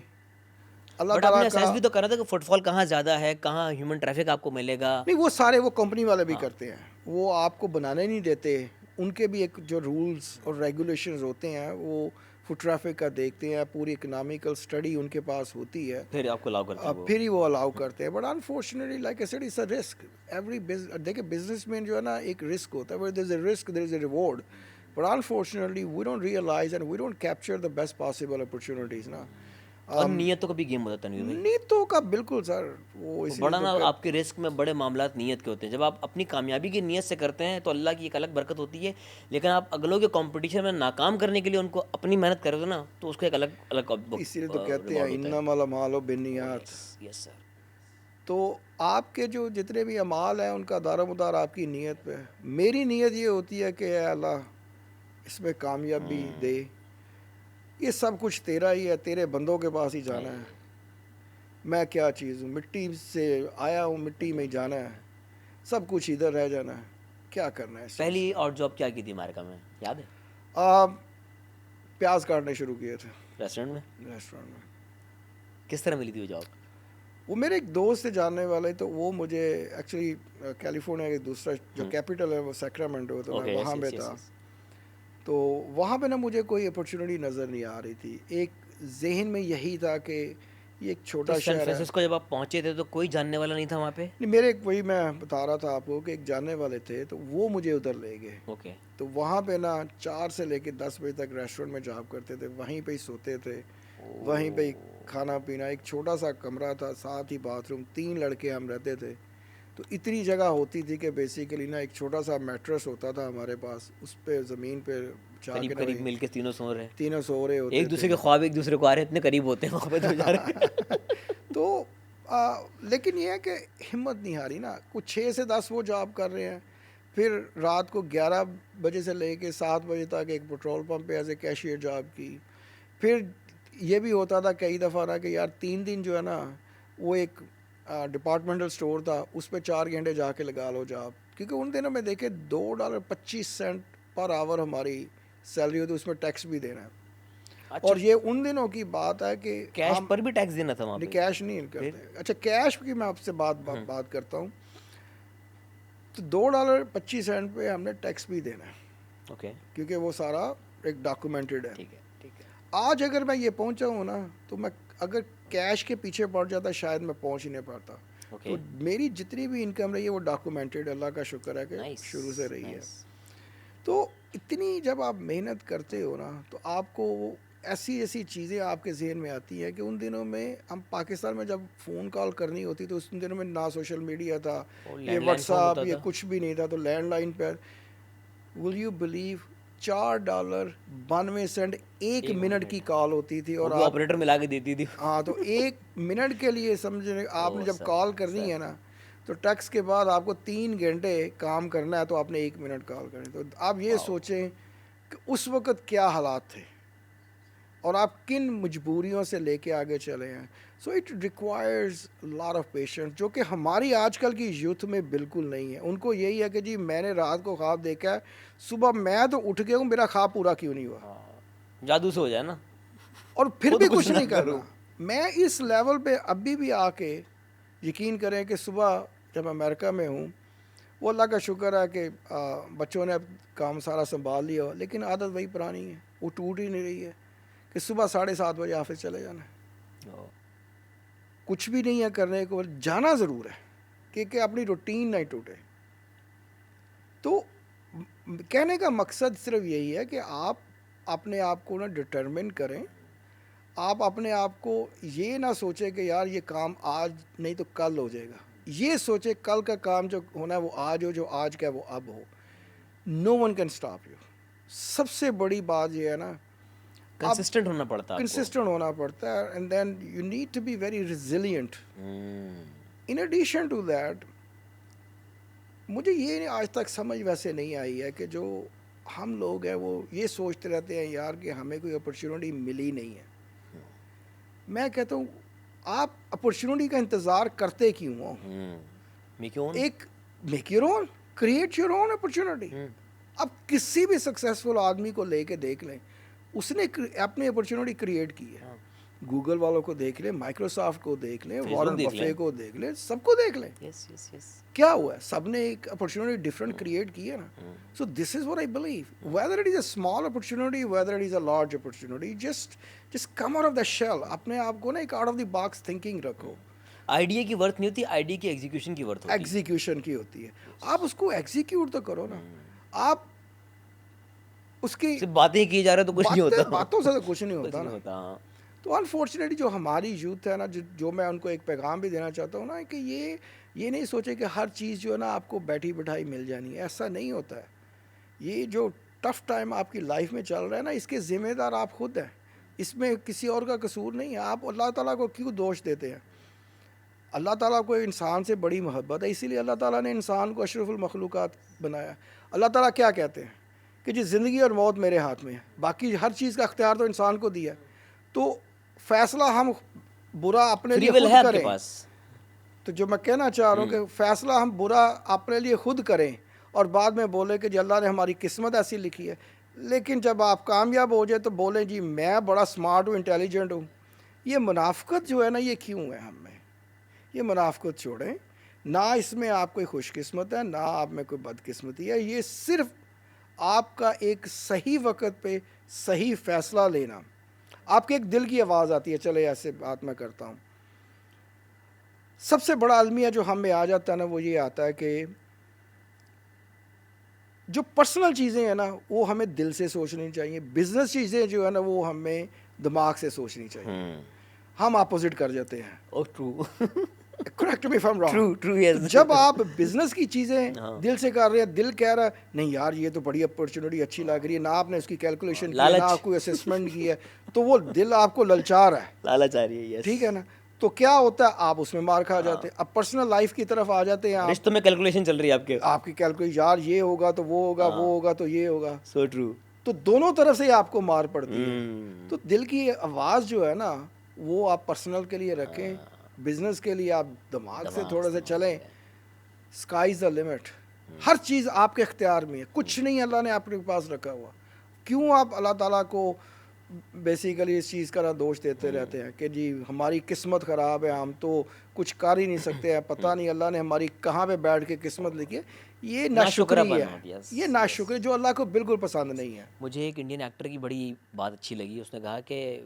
S1: اللہ
S2: بٹ آپ نے
S1: تعالیٰ
S2: اسیس
S1: کا
S2: بھی تو کرا تھا کہ فٹ فال کہاں زیادہ ہے, کہاں ہیومن ٹریفک آپ کو ملے گا.
S1: نہیں, وہ سارے وہ کمپنی والے بھی کرتے ہیں, وہ آپ کو بنانے نہیں دیتے. ان کے بھی ایک جو رولز اور ریگولیشنز ہوتے ہیں وہ فٹ ٹریفک کا دیکھتے ہیں, پوری اکنامیکل اسٹڈی ان کے پاس ہوتی ہے,
S2: پھر آپ کو الاؤ کرتے ہیں
S1: پھر ہی وہ الاؤ کرتے ہیں. But unfortunately like I said it's a risk. Every دیکھیں بزنس مین جو ہے نا ایک رسک ہوتا ہے, there is a risk there is a reward. But unfortunately we don't realize and we don't capture the best possible opportunities نا.
S2: اور نیتوں کا بھی گیم ہوتا ہے تنویر بھائی.
S1: نیتوں کا بالکل سر, وہ اسی
S2: بڑا نا آپ کے رسک میں بڑے معاملات نیت کے ہوتے ہیں. جب آپ اپنی کامیابی کی نیت سے کرتے ہیں تو اللہ کی ایک الگ برکت ہوتی ہے, لیکن آپ اگلوں کے کمپٹیشن میں ناکام کرنے کے لیے ان کو اپنی محنت کرے تو نا, تو اس کا ایک الگ
S1: اسی لیے تو کہتے ہیں انما الاعمال بالنیات.
S2: یس سر.
S1: تو آپ کے جو جتنے بھی اعمال ہیں ان کا دار و مدار آپ کی نیت پہ ہے. میری نیت یہ ہوتی ہے کہ اے اللہ اس میں کامیابی دے, یہ سب کچھ تیرا ہی ہے, تیرے بندوں کے پاس ہی جانا ہے. میں کیا چیز ہوں, مٹی سے آیا ہوں, مٹی میں ہی جانا ہے, سب کچھ ادھر رہ جانا ہے, کیا کرنا ہے.
S2: پہلی اور جاب کیا کی تھی امریکہ میں, یاد ہے؟
S1: آپ پیاز کاٹنے شروع کیے تھے
S2: ریسٹورینٹ
S1: میں.
S2: کس طرح ملی تھی وہ جاب؟
S1: وہ میرے ایک دوست سے جاننے والے, تو وہ مجھے ایکچولی کیلیفورنیا کے دوسرا جو کیپٹل ہے وہ سیکرامنٹو, تو میں وہاں پہ تھا. تو وہاں پہ نا مجھے کوئی اپرچونیٹی نظر نہیں آ رہی تھی. ایک ذہن میں یہی تھا کہ یہ ایک چھوٹا
S2: سین
S1: شہر ہے.
S2: فرانسسکو جب آپ پہنچے تھے تو کوئی جاننے والا نہیں تھا وہاں پہ؟
S1: نہیں, میرے وہی میں بتا رہا تھا آپ کو کہ ایک جاننے والے تھے, تو وہ مجھے ادھر لے گئے.
S2: اوکے.
S1: تو وہاں پہ نا 4 سے لے کے 10 بجے تک ریسٹورینٹ میں جاب کرتے تھے, وہیں پہ ہی سوتے تھے, وہیں پہ ہی کھانا پینا. ایک چھوٹا سا کمرہ تھا, ساتھ ہی باتھ روم, 3 لڑکے ہم رہتے تھے. تو اتنی جگہ ہوتی تھی کہ بیسیکلی نا ایک چھوٹا سا میٹرس ہوتا تھا ہمارے پاس, اس پہ زمین پہ
S2: قریب قریب مل کے تینوں سو رہے,
S1: تینوں سو رہے ہوتے,
S2: ایک دوسرے کے خواب ایک دوسرے کو آ رہے, اتنے قریب ہوتے ہیں وہاں پہ تو جا رہے.
S1: تو لیکن یہ ہے کہ ہمت نہیں ہاری نا. کچھ 6 سے 10 وہ جاب کر رہے ہیں, پھر رات کو 11 بجے سے لے کے 7 بجے تک ایک پیٹرول پمپ پہ ایز اے کیشیئر جاب کی. پھر یہ بھی ہوتا تھا کئی دفعہ نا کہ یار 3 دن جو ہے نا وہ ایک ڈپارٹمنٹل سٹور تھا, اس پہ 4 گھنٹے جا کے لگا لو جاب, کیونکہ ان دنوں میں دیکھے $2.25 پر آور ہماری سیلری ہوتی, اس میں ٹیکس بھی دینا ہے. اور یہ ان دنوں کی بات ہے کہ
S2: کیش پر بھی ٹیکس دینا تھا وہاں پہ.
S1: کیش نہیں کرتے. اچھا کیش کی میں آپ سے بات کرتا ہوں, تو $2.25 پہ ہم نے ٹیکس بھی دینا ہے.
S2: اوکے.
S1: کیونکہ وہ سارا ایک ڈاکومنٹڈ ہے.
S2: ٹھیک ہے ٹھیک ہے.
S1: آج اگر میں یہ پہنچا ہوں نا, تو میں اگر کیش کے پیچھے پڑ جاتا شاید میں پہنچ ہی نہیں پاتا. تو میری جتنی بھی انکم رہی ہے وہ ڈاکومنٹڈ, اللہ کا شکر ہے کہ شروع سے رہی ہے. تو اتنی جب آپ محنت کرتے ہو نا, تو آپ کو ایسی ایسی چیزیں آپ کے ذہن میں آتی ہیں کہ ان دنوں میں ہم پاکستان میں جب فون کال کرنی ہوتی تو اس دنوں میں نہ سوشل میڈیا تھا,
S2: اور
S1: یہ
S2: land line
S1: whats
S2: phone
S1: app,
S2: ہوتا
S1: یہ
S2: تھا.
S1: کچھ بھی نہیں تھا. تو لینڈ لائن پر ول یو بلیو $4.92 ایک منٹ کی کال ہوتی تھی.
S2: وہ
S1: اور
S2: بھی
S1: آپ
S2: آپریٹر ملا کے دیتی تھی.
S1: ہاں, تو ایک منٹ کے لیے سمجھیں آپ نے جب کال کرنی ہے نا تو ٹیکس کے بعد آپ کو 3 گھنٹے کام کرنا ہے تو آپ نے 1 منٹ کال کرنی. تو آپ یہ سوچیں کہ اس وقت کیا حالات تھے اور آپ کن مجبوریوں سے لے کے آگے چلے ہیں. So it requires lot of patience, جو کہ ہماری آج کل کی یوتھ میں بالکل نہیں ہے. ان کو یہی ہے کہ جی میں نے رات کو خواب دیکھا ہے, صبح میں تو اٹھ گیا ہوں, میرا خواب پورا کیوں نہیں ہوا,
S2: جادو سے ہو جائے نا,
S1: اور پھر
S2: خود
S1: بھی
S2: کچھ
S1: کچھ
S2: نہ
S1: نہیں کرنا.
S2: کرو.
S1: میں اس لیول پہ ابھی بھی آ کے یقین کریں کہ صبح جب امریکہ میں ہوں, وہ اللہ کا شکر ہے کہ بچوں نے اب کام سارا سنبھال لیا ہو, لیکن عادت وہی پرانی ہے, وہ ٹوٹ ہی نہیں رہی ہے کہ صبح 7:30 بجے آفس چلے جانا ہے. کچھ بھی نہیں ہے کرنے کو, جانا ضرور ہے کہ اپنی روٹین نہیں ٹوٹے. تو کہنے کا مقصد صرف یہی ہے کہ آپ اپنے آپ کو نا ڈٹرمن کریں. آپ اپنے آپ کو یہ نہ سوچیں کہ یار یہ کام آج نہیں تو کل ہو جائے گا. یہ سوچے کل کا کام جو ہونا ہے وہ آج ہو, جو آج کا ہے وہ اب ہو. نو ون کین اسٹاپ یو. سب سے بڑی بات یہ ہے نا,
S2: کنسسٹنٹ ہونا پڑتا ہے آپ کو.
S1: کنسسٹنٹ ہونا پڑتا ہے, and then you need to be very resilient. In addition to that, مجھے یہ آج تک سمجھ ویسے نہیں آئی ہے کہ جو ہم لوگ ہیں وہ یہ سوچتے رہتے ہیں یار کہ ہمیں کوئی اپرچونیٹی ملی نہیں ہے. میں کہتا ہوں آپ اپرچونیٹی کا انتظار کرتے کیوں ہو؟ ایک make your own, create your own opportunity. اب کسی بھی سکسیزفل آدمی کو لے کے دیکھ لیں, اس نے اپنی اپرچونیٹی کریٹ کی ہے. گوگل والوں کو دیکھ لیں, مائکروسافٹ کو دیکھ لیں, وارن بفے کو دیکھ لیں, سب کو دیکھ لیں. کیا ہوا ہے, سب نے ایک اپرچونیٹی ڈفرینٹ کریٹ کی ہے نا. So this is what I believe, whether it is a small opportunity, whether it is a large opportunity, just come out of the shell. اپنے آپ کو نا ایک out of the box thinking رکھو.
S2: Idea کی ورتھ نہیں ہوتی, idea کی ایگزیکیوشن کی ورتھ ہوتی ہے.
S1: ایگزیکیوشن کی ہوتی ہے. آپ اس کو ایگزیکیوٹ تو کرو نا. آپ اس کی
S2: صرف باتیں کی جا رہے تو کچھ نہیں ہوتا,
S1: باتوں سے تو کچھ نہیں ہوتا نا.
S2: ہوتا.
S1: تو انفارچونیٹلی جو ہماری یوتھ ہے نا, جو میں ان کو ایک پیغام بھی دینا چاہتا ہوں نا, کہ یہ نہیں سوچے کہ ہر چیز جو ہے نا آپ کو بیٹھی بٹھائی مل جانی ہے. ایسا نہیں ہوتا ہے. یہ جو ٹف ٹائم آپ کی لائف میں چل رہا ہے نا, اس کے ذمہ دار آپ خود ہیں. اس میں کسی اور کا قصور نہیں ہے. آپ اللہ تعالیٰ کو کیوں دوش دیتے ہیں؟ اللہ تعالیٰ کو انسان سے بڑی محبت ہے, اسی لیے اللہ تعالیٰ نے انسان کو اشرف المخلوقات بنایا. اللہ تعالیٰ کیا کہتے ہیں کہ جی زندگی اور موت میرے ہاتھ میں ہے, باقی ہر چیز کا اختیار تو انسان کو دیا ہے. تو فیصلہ ہم برا اپنے لیے خود کریں. تو جو میں کہنا چاہ رہا ہوں کہ فیصلہ ہم برا اپنے لیے خود کریں اور بعد میں بولیں کہ جی اللہ نے ہماری قسمت ایسی لکھی ہے. لیکن جب آپ کامیاب ہو جائے تو بولیں جی میں بڑا سمارٹ ہوں, انٹیلیجنٹ ہوں. یہ منافقت جو ہے نا, یہ کیوں ہے ہم میں؟ یہ منافقت چھوڑیں. نہ اس میں آپ کوئی خوش قسمت ہے, نہ آپ میں کوئی بد قسمتی ہے. یہ صرف آپ کا ایک صحیح وقت پہ صحیح فیصلہ لینا. آپ کے ایک دل کی آواز آتی ہے, چلے ایسے بات میں کرتا ہوں. سب سے بڑا المیہ جو ہم میں آ جاتا ہے نا, وہ یہ آتا ہے کہ جو پرسنل چیزیں ہیں نا وہ ہمیں دل سے سوچنی چاہیے. بزنس چیزیں جو ہے نا وہ ہمیں دماغ سے سوچنی چاہیے. ہم اپوزٹ کر جاتے ہیں. Correct me if I am wrong. جب آپ بزنس کی چیزیں دل سے کر رہے ہیں, دل کہہ رہا ہے نہیں یار یہ تو بڑی اپرچونیٹی اچھی لگ رہی ہے, نہ آپ نے اس کی کیلکولیشن کی ہے, نہ کوئی اسسمنٹ کی ہے, تو وہ دل آپ کو للچا رہا ہے,
S2: لالچ آ رہی ہے.
S1: ٹھیک ہے نا. تو کیا ہوتا ہے, آپ اس میں مار کھا جاتے ہیں. اب پرسنل لائف کی طرف آ جاتے ہیں,
S2: رشتوں میں کیلکولیشن چل رہی ہے
S1: آپ کی کیلکولیشن, یار یہ ہوگا تو وہ ہوگا, وہ ہوگا تو یہ ہوگا.
S2: So true.
S1: تو دونوں طرف سے آپ کو مار پڑتی ہے. تو دل کی آواز جو ہے نا وہ آپ پرسنل کے لیے رکھیں, بزنس کے لیے آپ دماغ سے تھوڑا سا چلیں. Sky is the limit. ہر چیز آپ کے اختیار میں ہے, کچھ نہیں اللہ نے آپ کے پاس رکھا ہوا. کیوں آپ اللہ تعالیٰ کو بیسیکلی اس چیز کا دوش دیتے رہتے ہیں کہ جی ہماری قسمت خراب ہے, ہم تو کچھ کر ہی نہیں سکتے ہیں, پتہ نہیں اللہ نے ہماری کہاں پہ بیٹھ کے قسمت لکھی ہے. یہ ناشکری ہے, یہ ناشکری جو اللہ کو بالکل پسند نہیں ہے.
S2: مجھے ایک انڈین ایکٹر کی بڑی بات اچھی لگی. اس نے کہا کہ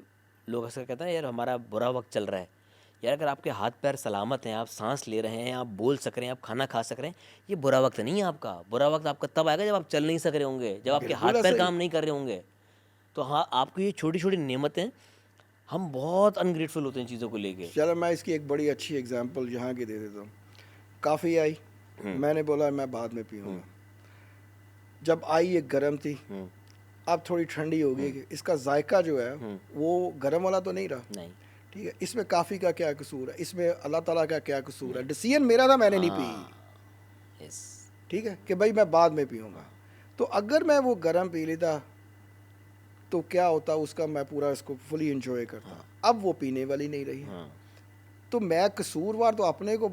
S2: لوگ اکثر کہتے ہیں یار ہمارا برا وقت چل رہا ہے. یار اگر آپ کے ہاتھ پیر سلامت ہیں, آپ سانس لے رہے ہیں, آپ بول سک رہے ہیں, آپ کھانا کھا سک رہے ہیں, یہ برا وقت نہیں ہے آپ کا. برا وقت آپ کا تب آئے گا جب آپ چل نہیں سک رہے ہوں گے, جب آپ کے ہاتھ پیر کام نہیں کر رہے ہوں گے. تو ہاں آپ کو یہ چھوٹی چھوٹی نعمتیں ہم بہت انگریٹفل ہوتے ہیں چیزوں کو لے کے.
S1: چلو میں اس کی ایک بڑی اچھی اگزامپل یہاں کی دے دیتا ہوں. کافی آئی, میں نے بولا میں بعد میں پیوں گا. جب آئی ایک گرم تھی, اب تھوڑی ٹھنڈی ہو گئی. اس کا ذائقہ جو ہے وہ گرم والا تو نہیں رہا.
S2: نہیں,
S1: ٹھیک ہے, اس میں کافی کا کیا قصور ہے, اس میں اللہ تعالیٰ کا کیا قصور ہے. ڈیسیژن میرا تھا, میں نے نہیں پی.
S2: یس,
S1: ٹھیک ہے کہ بھائی میں بعد میں پیوں گا. تو اگر میں وہ گرم پی لیتا تو کیا ہوتا, اس کا میں پورا اس کو فلی انجوائے کرتا. اب وہ پینے والی نہیں رہی. تو میں قصوروار تو اپنے کو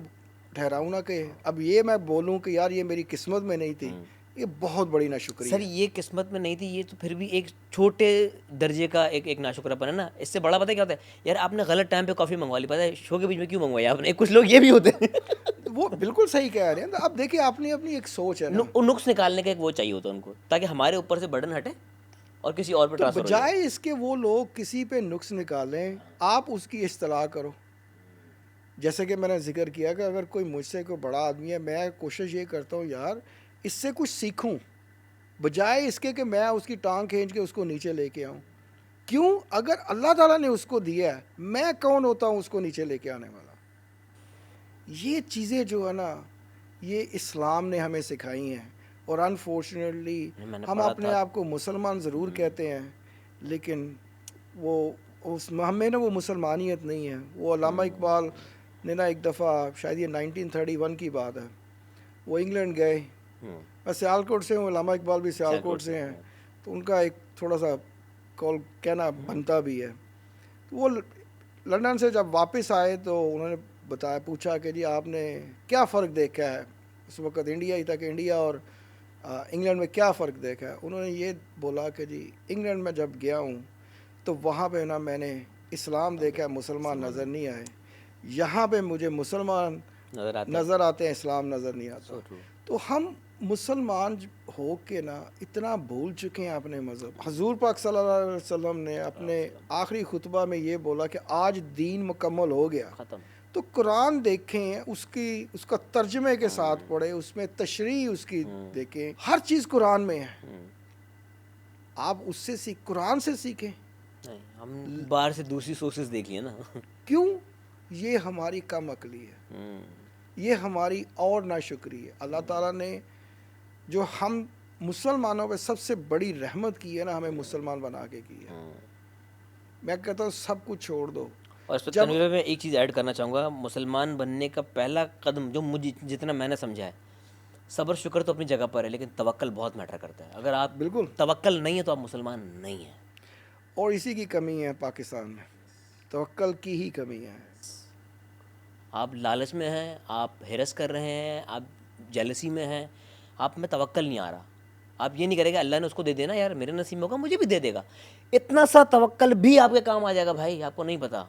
S1: ٹھہراؤں نا کہ اب یہ میں بولوں کہ یار یہ میری قسمت میں نہیں تھی, یہ بہت بڑی ناشکری
S2: سر
S1: ہے.
S2: یہ قسمت میں نہیں تھی, یہ تو پھر بھی ایک چھوٹے درجے کا ایک ناشکراپن ہے نا. اس سے بڑا پتہ ہے کیا ہوتا ہے, یار آپ نے غلط ٹائم پہ کافی منگوا لی, پتہ ہے شو کے بیچ میں کیوں منگوائی آپ نے. کچھ لوگ یہ بھی ہوتے ہیں.
S1: وہ بالکل صحیح کہہ رہے ہیں. اب دیکھیں اپنی اپنی ایک سوچ ہے نا.
S2: نقص نکالنے کا ایک وہ چاہیے ہوتا ہے ان کو, تاکہ ہمارے اوپر سے برڈن ہٹے اور کسی اور پہ
S1: تو
S2: ٹرانسفر ہو جائے.
S1: بجائے اس کے وہ لوگ کسی پہ نقص نکالیں, آپ اس کی اصطلاح کرو. جیسے کہ میں نے ذکر کیا کہ اگر کوئی مجھ سے کوئی بڑا آدمی ہے, میں کوشش یہ کرتا ہوں یار اس سے کچھ سیکھوں, بجائے اس کے کہ میں اس کی ٹانگ کھینچ کے اس کو نیچے لے کے آؤں. کیوں؟ اگر اللہ تعالیٰ نے اس کو دیا ہے, میں کون ہوتا ہوں اس کو نیچے لے کے آنے والا. یہ چیزیں جو ہے نا, یہ اسلام نے ہمیں سکھائی ہیں. اور انفارچونیٹلی ہم اپنے آپ کو مسلمان ضرور کہتے ہیں, لیکن وہ ہمیں نا وہ مسلمانیت نہیں ہے. وہ علامہ اقبال نے نا ایک دفعہ, شاید یہ 1931 کی بات ہے, وہ انگلینڈ گئے. میں سیالکوٹ سے ہوں, علامہ اقبال بھی سیالکوٹ سے ہیں, تو ان کا ایک تھوڑا سا کال کہنا بنتا بھی ہے. تو وہ لنڈن سے جب واپس آئے تو انہوں نے بتایا, پوچھا کہ جی آپ نے کیا فرق دیکھا ہے, اس وقت انڈیا ہی تھا, کہ انڈیا اور انگلینڈ میں کیا فرق دیکھا ہے. انہوں نے یہ بولا کہ جی انگلینڈ میں جب گیا ہوں تو وہاں پہ نا میں نے اسلام دیکھا, مسلمان نظر نہیں آئے. یہاں پہ مجھے مسلمان نظر آتے ہیں, اسلام نظر نہیں آتا. تو ہم مسلمان ہو کے نا اتنا بھول چکے ہیں اپنے مذہب. حضور پاک صلی اللہ علیہ وسلم نے اپنے آخری خطبہ میں یہ بولا کہ آج دین مکمل ہو گیا.
S2: ختم.
S1: تو قرآن دیکھیں, اس کا ترجمے کے ساتھ پڑھیں, اس میں تشریح اس کی دیکھیں, ہر چیز قرآن میں ہے. آپ اس سے قرآن سے سیکھیں.
S2: ہم باہر سے دوسری سورسز دیکھ لیے نا.
S1: کیوں؟ یہ ہماری کم عقلی ہے, یہ ہماری اور ناشکری ہے. اللہ تعالیٰ نے جو ہم مسلمانوں پہ سب سے بڑی رحمت کی ہے نا, ہمیں مسلمان بنا کے کی ہے. میں کہتا ہوں سب کچھ چھوڑ دو.
S2: اور اس پہ تنویر میں ایک چیز ایڈ کرنا چاہوں گا, مسلمان بننے کا پہلا قدم جو مجھے جتنا میں نے سمجھا ہے, صبر شکر تو اپنی جگہ پر ہے, لیکن توکل بہت میٹر کرتا ہے. اگر آپ
S1: بالکل
S2: توکل نہیں ہے تو آپ مسلمان نہیں ہیں.
S1: اور اسی کی کمی ہے پاکستان میں, توکل کی ہی کمی ہے.
S2: آپ لالچ میں ہیں, آپ ہرس کر رہے ہیں, آپ جیلسی میں ہیں, آپ میں توکل نہیں آ رہا. آپ یہ نہیں کریں گے اللہ نے اس کو دے دینا, یار میرے نصیب میں ہوگا مجھے بھی دے دے گا. اتنا سا توکل بھی آپ کے کام آ جائے گا بھائی, آپ کو نہیں پتا.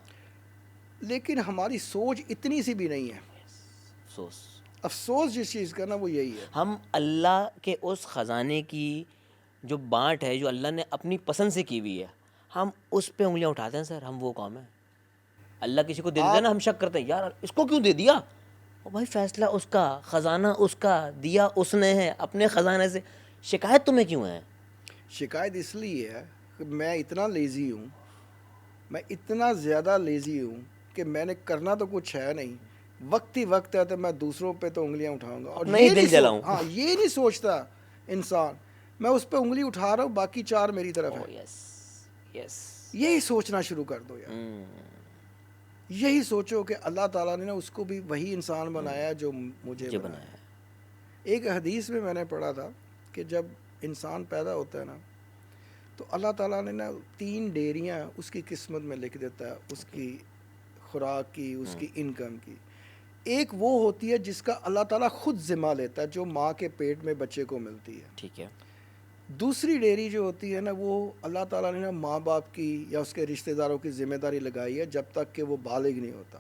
S1: لیکن ہماری سوچ اتنی سی بھی نہیں ہے. افسوس جس چیز کا نا وہ یہی ہے.
S2: ہم اللہ کے اس خزانے کی جو بانٹ ہے, جو اللہ نے اپنی پسند سے کی ہوئی ہے, ہم اس پہ انگلیاں اٹھاتے ہیں. سر ہم وہ کام ہیں, اللہ کسی کو دے دیتا ہے نا, ہم شک کرتے ہیں یار اس کو کیوں دے دیا. اور بھائی فیصلہ اس کا, خزانہ اس کا, دیا اس نے ہے اپنے خزانے سے. شکایت تمہیں کیوں ہے؟
S1: شکایت اس لیے ہے کہ میں اتنا لیزی ہوں, میں اتنا زیادہ لیزی ہوں کہ میں نے کرنا تو کچھ ہے نہیں. وقت ہی وقت ہے تو میں دوسروں پہ تو انگلیاں اٹھاؤں گا. اور
S2: نہیں دل جلاؤں.
S1: ہاں یہ نہیں سوچتا انسان میں اس پہ انگلی اٹھا رہا ہوں, باقی چار میری طرف ہے. یہی سوچنا شروع کر دو یار. یہی سوچو کہ اللہ تعالیٰ نے نا اس کو بھی وہی انسان بنایا جو مجھے بنایا. ایک حدیث میں نے پڑھا تھا کہ جب انسان پیدا ہوتا ہے نا, تو اللہ تعالیٰ نے نا 3 ڈیریاں اس کی قسمت میں لکھ دیتا ہے, اس کی خوراک کی, اس کی انکم کی. ایک وہ ہوتی ہے جس کا اللہ تعالیٰ خود ذمہ لیتا ہے, جو ماں کے پیٹ میں بچے کو ملتی ہے.
S2: ٹھیک ہے.
S1: دوسری ڈیری جو ہوتی ہے نا, وہ اللہ تعالیٰ نے نا ماں باپ کی یا اس کے رشتہ داروں کی ذمہ داری لگائی ہے جب تک کہ وہ بالغ نہیں ہوتا,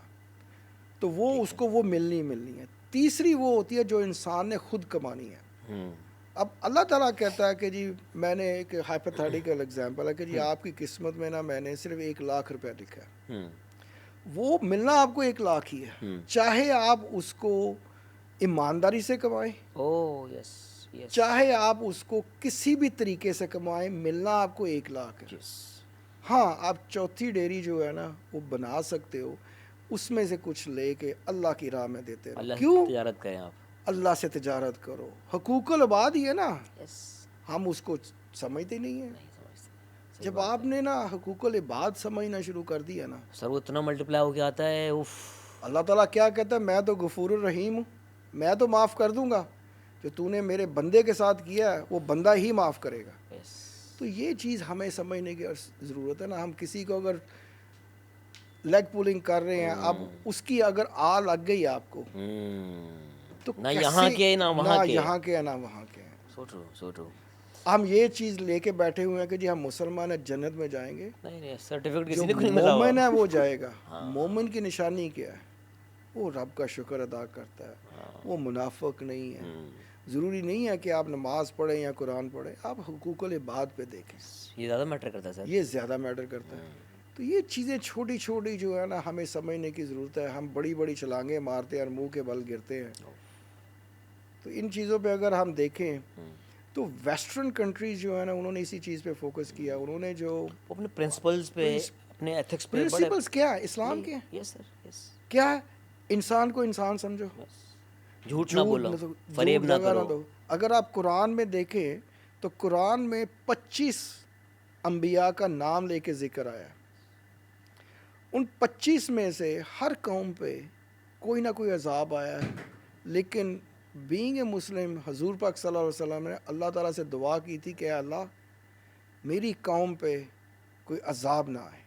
S1: تو وہ اس کو وہ ملنی ہے. تیسری وہ ہوتی ہے جو انسان نے خود کمانی ہے. اب اللہ تعالیٰ کہتا ہے کہ جی میں نے ایک ہائپوتھیٹیکل ایگزامپل ہے کہ جی آپ کی قسمت میں نا میں نے صرف 1 لاکھ روپے لکھا ہے. وہ ملنا آپ کو 1 لاکھ ہی ہے, چاہے آپ اس کو ایمانداری سے کمائیں, چاہے آپ اس کو کسی بھی طریقے سے کمائیں, ملنا آپ کو 1 لاکھ ہے. ہاں آپ چوتھی ڈیری جو ہے نا وہ بنا سکتے ہو, اس میں سے کچھ لے کے اللہ کی راہ میں دیتے رہو.
S2: اللہ
S1: کیوں؟
S2: تجارت کریں آپ.
S1: اللہ سے تجارت کرو. حقوق العباد ہی ہے نا, ہم اس کو سمجھتے نہیں ہیں. جب آپ نے نا حقوق العباد سمجھنا شروع کر دیا نا,
S2: سر وہ اتنا ملٹیپلائی ہو کے آتا ہے. اوف.
S1: اللہ تعالیٰ کیا کہتا ہے, میں تو غفور الرحیم ہوں, میں تو معاف کر دوں گا. جو تو نے میرے بندے کے ساتھ کیا ہے وہ بندہ ہی معاف کرے گا. تو یہ چیز ہمیں سمجھنے کی ضرورت ہے نا. ہم کسی کو اگر لیگ پولنگ کر رہے ہیں, اب اس کی اگر آ لگ گئی آپ کو تو
S2: نہ یہاں کے نہ وہاں کے,
S1: یہاں کے نہ وہاں کے.
S2: So true, so true.
S1: ہم یہ چیز لے کے بیٹھے ہوئے ہیں کہ جی ہم مسلمان ہیں, جنت میں جائیں گے.
S2: نہیں سرٹیفکیٹ
S1: جو
S2: کسی نے کوئی ملا
S1: مومن ہے وہ جائے گا. مومن کی نشانی کیا ہے؟ وہ رب کا شکر ادا کرتا ہے, وہ منافق نہیں ہے. ضروری نہیں ہے کہ آپ نماز پڑھیں یا قرآن پڑھیں, آپ حقوق العباد پہ دیکھیں.
S2: یہ زیادہ میٹر کرتا ہے سر,
S1: یہ زیادہ میٹر کرتا ہے. تو یہ چیزیں چھوٹی چھوٹی جو ہے نا ہمیں سمجھنے کی ضرورت ہے. ہم بڑی بڑی چھلانگیں مارتے ہیں اور منہ کے بل گرتے ہیں. تو ان چیزوں پہ اگر ہم دیکھیں تو ویسٹرن کنٹریز جو ہے نا انہوں نے اسی چیز پہ فوکس کیا. انہوں نے جو
S2: اپنے پرنسپلز پہ, اپنے ایتھکس پہ,
S1: پرنسپلز کیا ہے اسلام کے,
S2: یس سر, یس,
S1: کیا ہے؟ انسان کو انسان سمجھو,
S2: جھوٹ نہ بولو, فریب نہ کرو.
S1: اگر آپ قرآن میں دیکھیں تو قرآن میں 25 انبیاء کا نام لے کے ذکر آیا. ان 25 میں سے ہر قوم پہ کوئی نہ کوئی عذاب آیا ہے, لیکن بینگ اے مسلم حضور پاک صلی اللہ علیہ وسلم نے اللہ تعالیٰ سے دعا کی تھی کہ اے اللہ میری قوم پہ کوئی عذاب نہ آئے.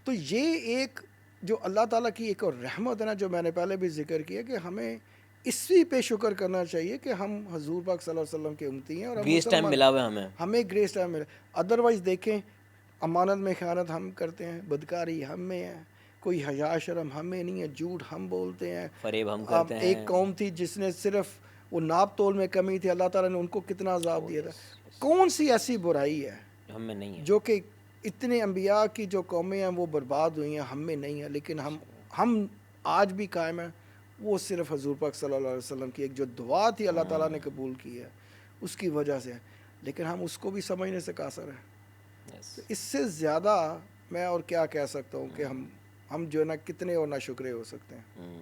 S1: تو یہ ایک جو اللہ تعالیٰ کی ایک اور رحمت ہے نا, جو میں نے پہلے بھی ذکر کیا, کہ ہمیں اسی پہ شکر کرنا چاہیے کہ ہم حضور پاک صلی اللہ علیہ وسلم کے امتی ہیں اور
S2: گریس ٹائم ملا ہوا
S1: ہمیں گریس ٹائم ملا. ادروائز دیکھیں امانت میں خیانت ہم کرتے ہیں, بدکاری ہم میں ہے, کوئی حیا شرم ہمیں نہیں ہے, جھوٹ ہم بولتے ہیں,
S2: فریب ہم کرتے ہیں.
S1: ایک قوم تھی جس نے صرف وہ ناپ تول میں کمی تھی, اللہ تعالیٰ نے ان کو کتنا عذاب دیا تھا. کون سی ایسی برائی ہے
S2: ہم میں نہیں ہے
S1: جو کہ اتنے انبیاء کی جو قومیں ہیں وہ برباد ہوئی ہیں, ہم میں نہیں ہے, لیکن ہم آج بھی قائم ہیں. وہ صرف حضور پاک صلی اللہ علیہ وسلم کی ایک جو دعا تھی اللہ تعالیٰ نے قبول کی ہے اس کی وجہ سے, لیکن ہم اس کو بھی سمجھنے سے قاصر ہیں. تو اس سے زیادہ میں اور کیا کہہ سکتا ہوں کہ ہم جو ہے نا کتنے اور ناشکرے ہو سکتے ہیں.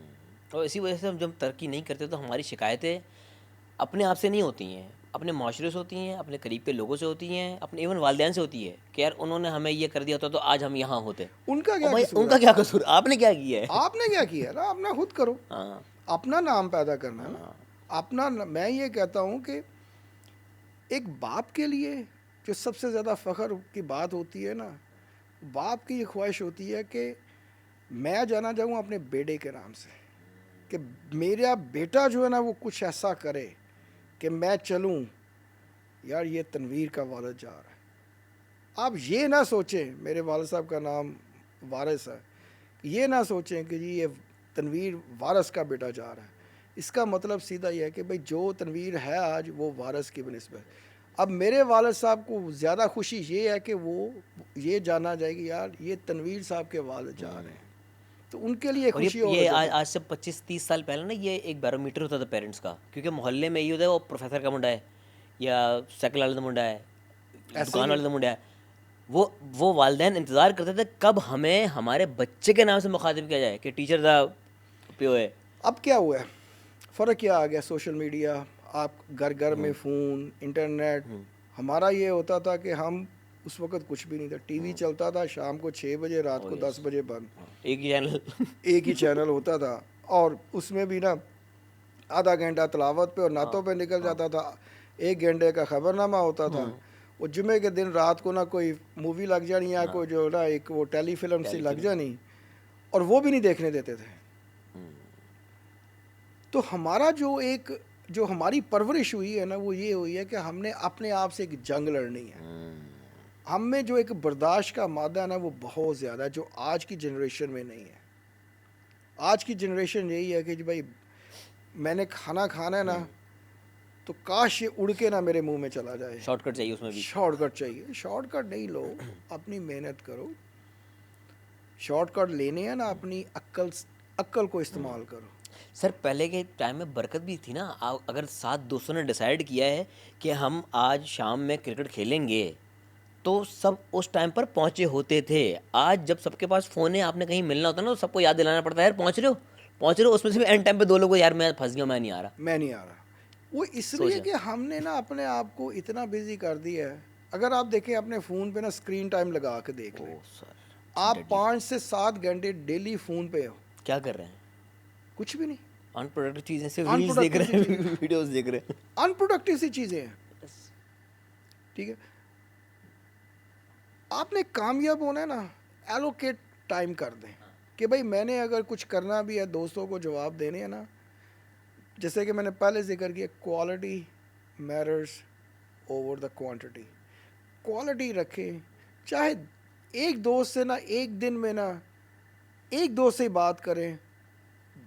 S2: اور اسی وجہ سے ہم جب ترقی نہیں کرتے تو ہماری شکایتیں اپنے آپ سے نہیں ہوتی ہیں, اپنے معاشرے سے ہوتی ہیں, اپنے قریب کے لوگوں سے ہوتی ہیں, اپنے ایون والدین سے ہوتی ہے کہ یار انہوں نے ہمیں یہ کر دیا ہوتا تو آج ہم یہاں ہوتے.
S1: ان کا کیا قصور؟
S2: ان کا کیا قصور, آپ نے کیا کیا ہے؟
S1: آپ نے کیا کیا نا, اپنا خود کرو, اپنا نام پیدا کرنا ہے نا اپنا. میں یہ کہتا ہوں کہ ایک باپ کے لیے جو سب سے زیادہ فخر کی بات ہوتی ہے نا, باپ کی یہ خواہش ہوتی ہے کہ میں جانا چاہوں اپنے بیٹے کے نام سے, کہ میرا بیٹا جو ہے نا وہ کچھ ایسا کرے کہ میں چلوں یار یہ تنویر کا والد جا رہا ہے. آپ یہ نہ سوچیں میرے والد صاحب کا نام وارث ہے, یہ نہ سوچیں کہ جی یہ تنویر وارث کا بیٹا جا رہا ہے. اس کا مطلب سیدھا یہ ہے کہ بھئی جو تنویر ہے آج وہ وارث کی بنسبت. اب میرے والد صاحب کو زیادہ خوشی یہ ہے کہ وہ یہ جانا جائے گی یار یہ تنویر صاحب کے والد جا رہے ہیں, تو ان کے لیے خوشی. اور
S2: یہ آج سے 25-30 سال پہلے نا یہ ایک بیرو میٹر ہوتا تھا پیرنٹس کا, کیونکہ محلے میں یہ ہوتا ہے وہ پروفیسر کا منڈا ہے یا سائیکل والے کا منڈا ہے, دکان والے کا منڈا ہے, وہ والدین انتظار کرتے تھے کب ہمیں ہمارے بچے کے نام سے مخاطب کیا جائے کہ ٹیچر دا پیو ہے.
S1: اب کیا ہوا ہے, فرق کیا آ گیا, سوشل میڈیا, آپ گھر گھر میں فون, انٹرنیٹ. ہمارا یہ ہوتا تھا کہ ہم اس وقت کچھ بھی نہیں تھا, ٹی وی چلتا تھا شام کو 6 بجے, رات کو 10 بجے بند, ایک ہی چینل ہوتا تھا, اور اس میں بھی نا آدھا گھنٹہ تلاوت پہ اور نعتوں پہ نکل جاتا تھا, 1 گھنٹے کا خبر نامہ ہوتا تھا. وہ جمعے کے دن رات کو نہ کوئی مووی لگ جانی یا کوئی جو نا ایک وہ ٹیلی فلم سی لگ جانی, اور وہ بھی نہیں دیکھنے دیتے تھے. تو ہمارا جو ہماری پرورش ہوئی ہے نا وہ یہ ہوئی ہے کہ ہم نے اپنے آپ سے ایک جنگ لڑنی ہے. ہم میں جو ایک برداشت کا مادہ ہے نا وہ بہت زیادہ ہے, جو آج کی جنریشن میں نہیں ہے. آج کی جنریشن یہی ہے کہ جی بھائی میں نے کھانا ہے نا تو کاش یہ اڑ کے نا میرے منہ میں چلا جائے.
S2: شارٹ کٹ چاہیے, اس میں بھی
S1: شارٹ کٹ چاہیے. شارٹ کٹ نہیں لو, اپنی محنت کرو. شارٹ کٹ لینے ہیں نا اپنی عقل کو استعمال کرو.
S2: سر پہلے کے ٹائم میں برکت بھی تھی نا. اگر 7 دوستوں نے ڈیسائیڈ کیا ہے کہ ہم آج شام میں کرکٹ کھیلیں گے تو سب اس ٹائم پر پہنچے ہوتے تھے. آج جب سب کے پاس فون ہے, آپ نے کہیں ملنا ہوتا ہے نا تو سب کو یاد دلانا پڑتا ہے, یار پہنچ رہے ہو, اس میں سے بھی اینڈ ٹائم پہ 2 لوگ یار میں پھنس گیا, میں نہیں آ رہا.
S1: میں نہیں آ رہا. وہ اس لیے
S2: سوچیں.
S1: کہ ہم نے نا اپنے آپ کو اتنا بزی کر دیا ہے. اگر آپ دیکھیں اپنے فون پہ نا اسکرین ٹائم لگا کے دیکھ لیں,
S2: او سر,
S1: آپ 5 سے 7 گھنٹے ڈیلی فون پہ ہو.
S2: کیا کر رہے ہیں؟
S1: کچھ بھی نہیں.
S2: ان پروڈکٹیو چیزیں, صرف
S1: ان
S2: ریلز دیکھ
S1: پروڈکٹیو
S2: رہے
S1: سی
S2: ہیں,
S1: چیزیں,
S2: ویڈیوز دیکھ رہے ہیں.
S1: ان پروڈکٹیو سی چیزیں ہیں. ٹھیک ہے, آپ نے کامیاب ہونا ہے نا, ایلوکیٹ ٹائم کر دیں کہ بھائی میں نے اگر کچھ کرنا بھی ہے, دوستوں کو جواب دینے ہیں نا, جیسے کہ میں نے پہلے ذکر کیا, quality matters over the quantity. Quality رکھیں, چاہے ایک دوست سے نا ایک دن میں نا ایک دوست سے بات کریں,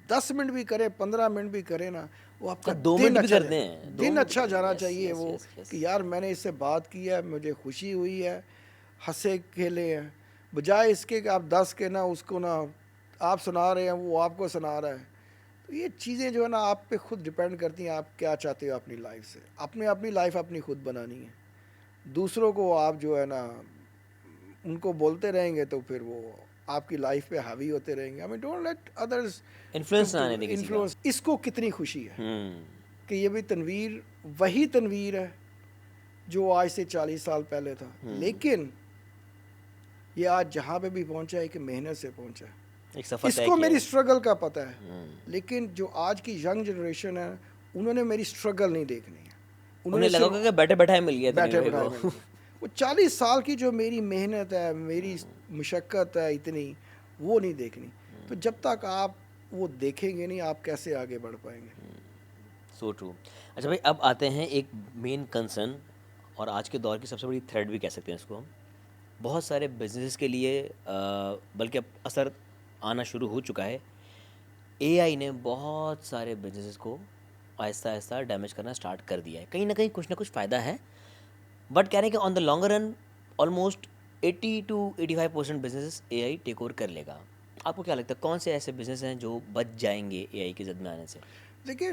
S1: 10 منٹ بھی کریں, 15 منٹ بھی کریں نا, وہ آپ کا
S2: 2
S1: دن
S2: منٹ بھی
S1: اچھا
S2: کرتے ہیں,
S1: دن اچھا جانا چاہیے. وہ کہ یار میں نے اس سے بات کی ہے, مجھے خوشی ہوئی ہے, ہنسے کھیلے ہیں, بجائے اس کے کہ آپ 10 کے نا اس کو نا آپ سنا رہے ہیں, وہ آپ کو سنا رہا ہے. تو یہ چیزیں جو ہے نا آپ پہ خود ڈپینڈ کرتی ہیں, آپ کیا چاہتے ہو اپنی لائف سے. اپنی لائف اپنی خود بنانی ہے. دوسروں کو آپ جو ہے نا ان کو بولتے رہیں گے تو پھر وہ آپ کی لائف پہ حاوی ہوتے رہیں گے. ڈونٹ لیٹ ادرس
S2: انفلوئنس نہ آنے دیں کسی کا.
S1: انفلوئنس. اس کو کتنی خوشی ہے کہ یہ بھی تنویر وہی تنویر ہے جو آج سے 40 سال پہلے تھا, لیکن یہ آج جہاں پہ بھی پہنچا ہے کہ محنت سے پہنچا ہے.
S2: ایک سفر
S1: اس
S2: طے
S1: کو
S2: کیا
S1: میری
S2: ہے.
S1: اسٹرگل کا پتہ ہے, لیکن جو آج کی ینگ جنریشن ہے انہوں نے میری اسٹرگل نہیں دیکھنی ہے.
S2: انہیں لگا ہوگا کہ بیٹھے بیٹھائے مل گیا
S1: بیٹھے
S2: تنویر
S1: بٹھائے
S2: بھائی
S1: مل
S2: کو.
S1: گئے. وہ 40 سال کی جو میری محنت ہے, میری مشقت ہے اتنی, وہ نہیں دیکھنی. تو جب تک آپ وہ دیکھیں گے نہیں, آپ کیسے آگے بڑھ پائیں گے.
S2: So true. اچھا بھائی, اب آتے ہیں ایک مین کنسرن, اور آج کے دور کی سب سے بڑی تھریٹ بھی کہہ سکتے ہیں اس کو ہم. بہت سارے بزنس کے لیے بلکہ اب اثر آنا شروع ہو چکا ہے. اے آئی نے بہت سارے بزنسز کو آہستہ آہستہ ڈیمیج کرنا اسٹارٹ کر دیا ہے. کہیں نہ کہیں کچھ نہ کچھ فائدہ ہے, بٹ کہہ رہے ہیں کہ on the longer run almost 80-85% business A I take over کر لے گا. آپ کو کیا لگتا ہے کون سے ایسے بزنس ہیں جو بچ جائیں گے اے آئی کی زد میں آنے سے؟
S1: دیکھیے,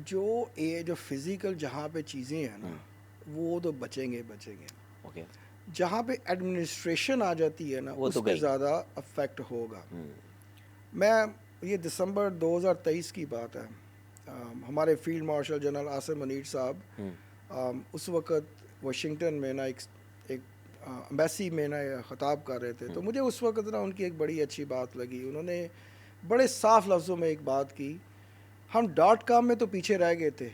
S1: جو فزیکل جہاں پہ چیزیں ہیں نا وہ تو بچیں گے.
S2: اوکے.
S1: جہاں پہ ایڈمنسٹریشن آ جاتی ہے نا
S2: وہ
S1: اس
S2: تو
S1: پہ
S2: گئی.
S1: زیادہ افیکٹ ہوگا. میں یہ دسمبر 2023 کی بات ہے, ہمارے field marshal general Asim Munir صاحب اس وقت واشنگٹن میں نا ایک امبیسی میں نا خطاب کر رہے تھے. تو مجھے اس وقت نا ان کی ایک بڑی اچھی بات لگی. انہوں نے بڑے صاف لفظوں میں ایک بات کی, ہم .com میں تو پیچھے رہ گئے تھے,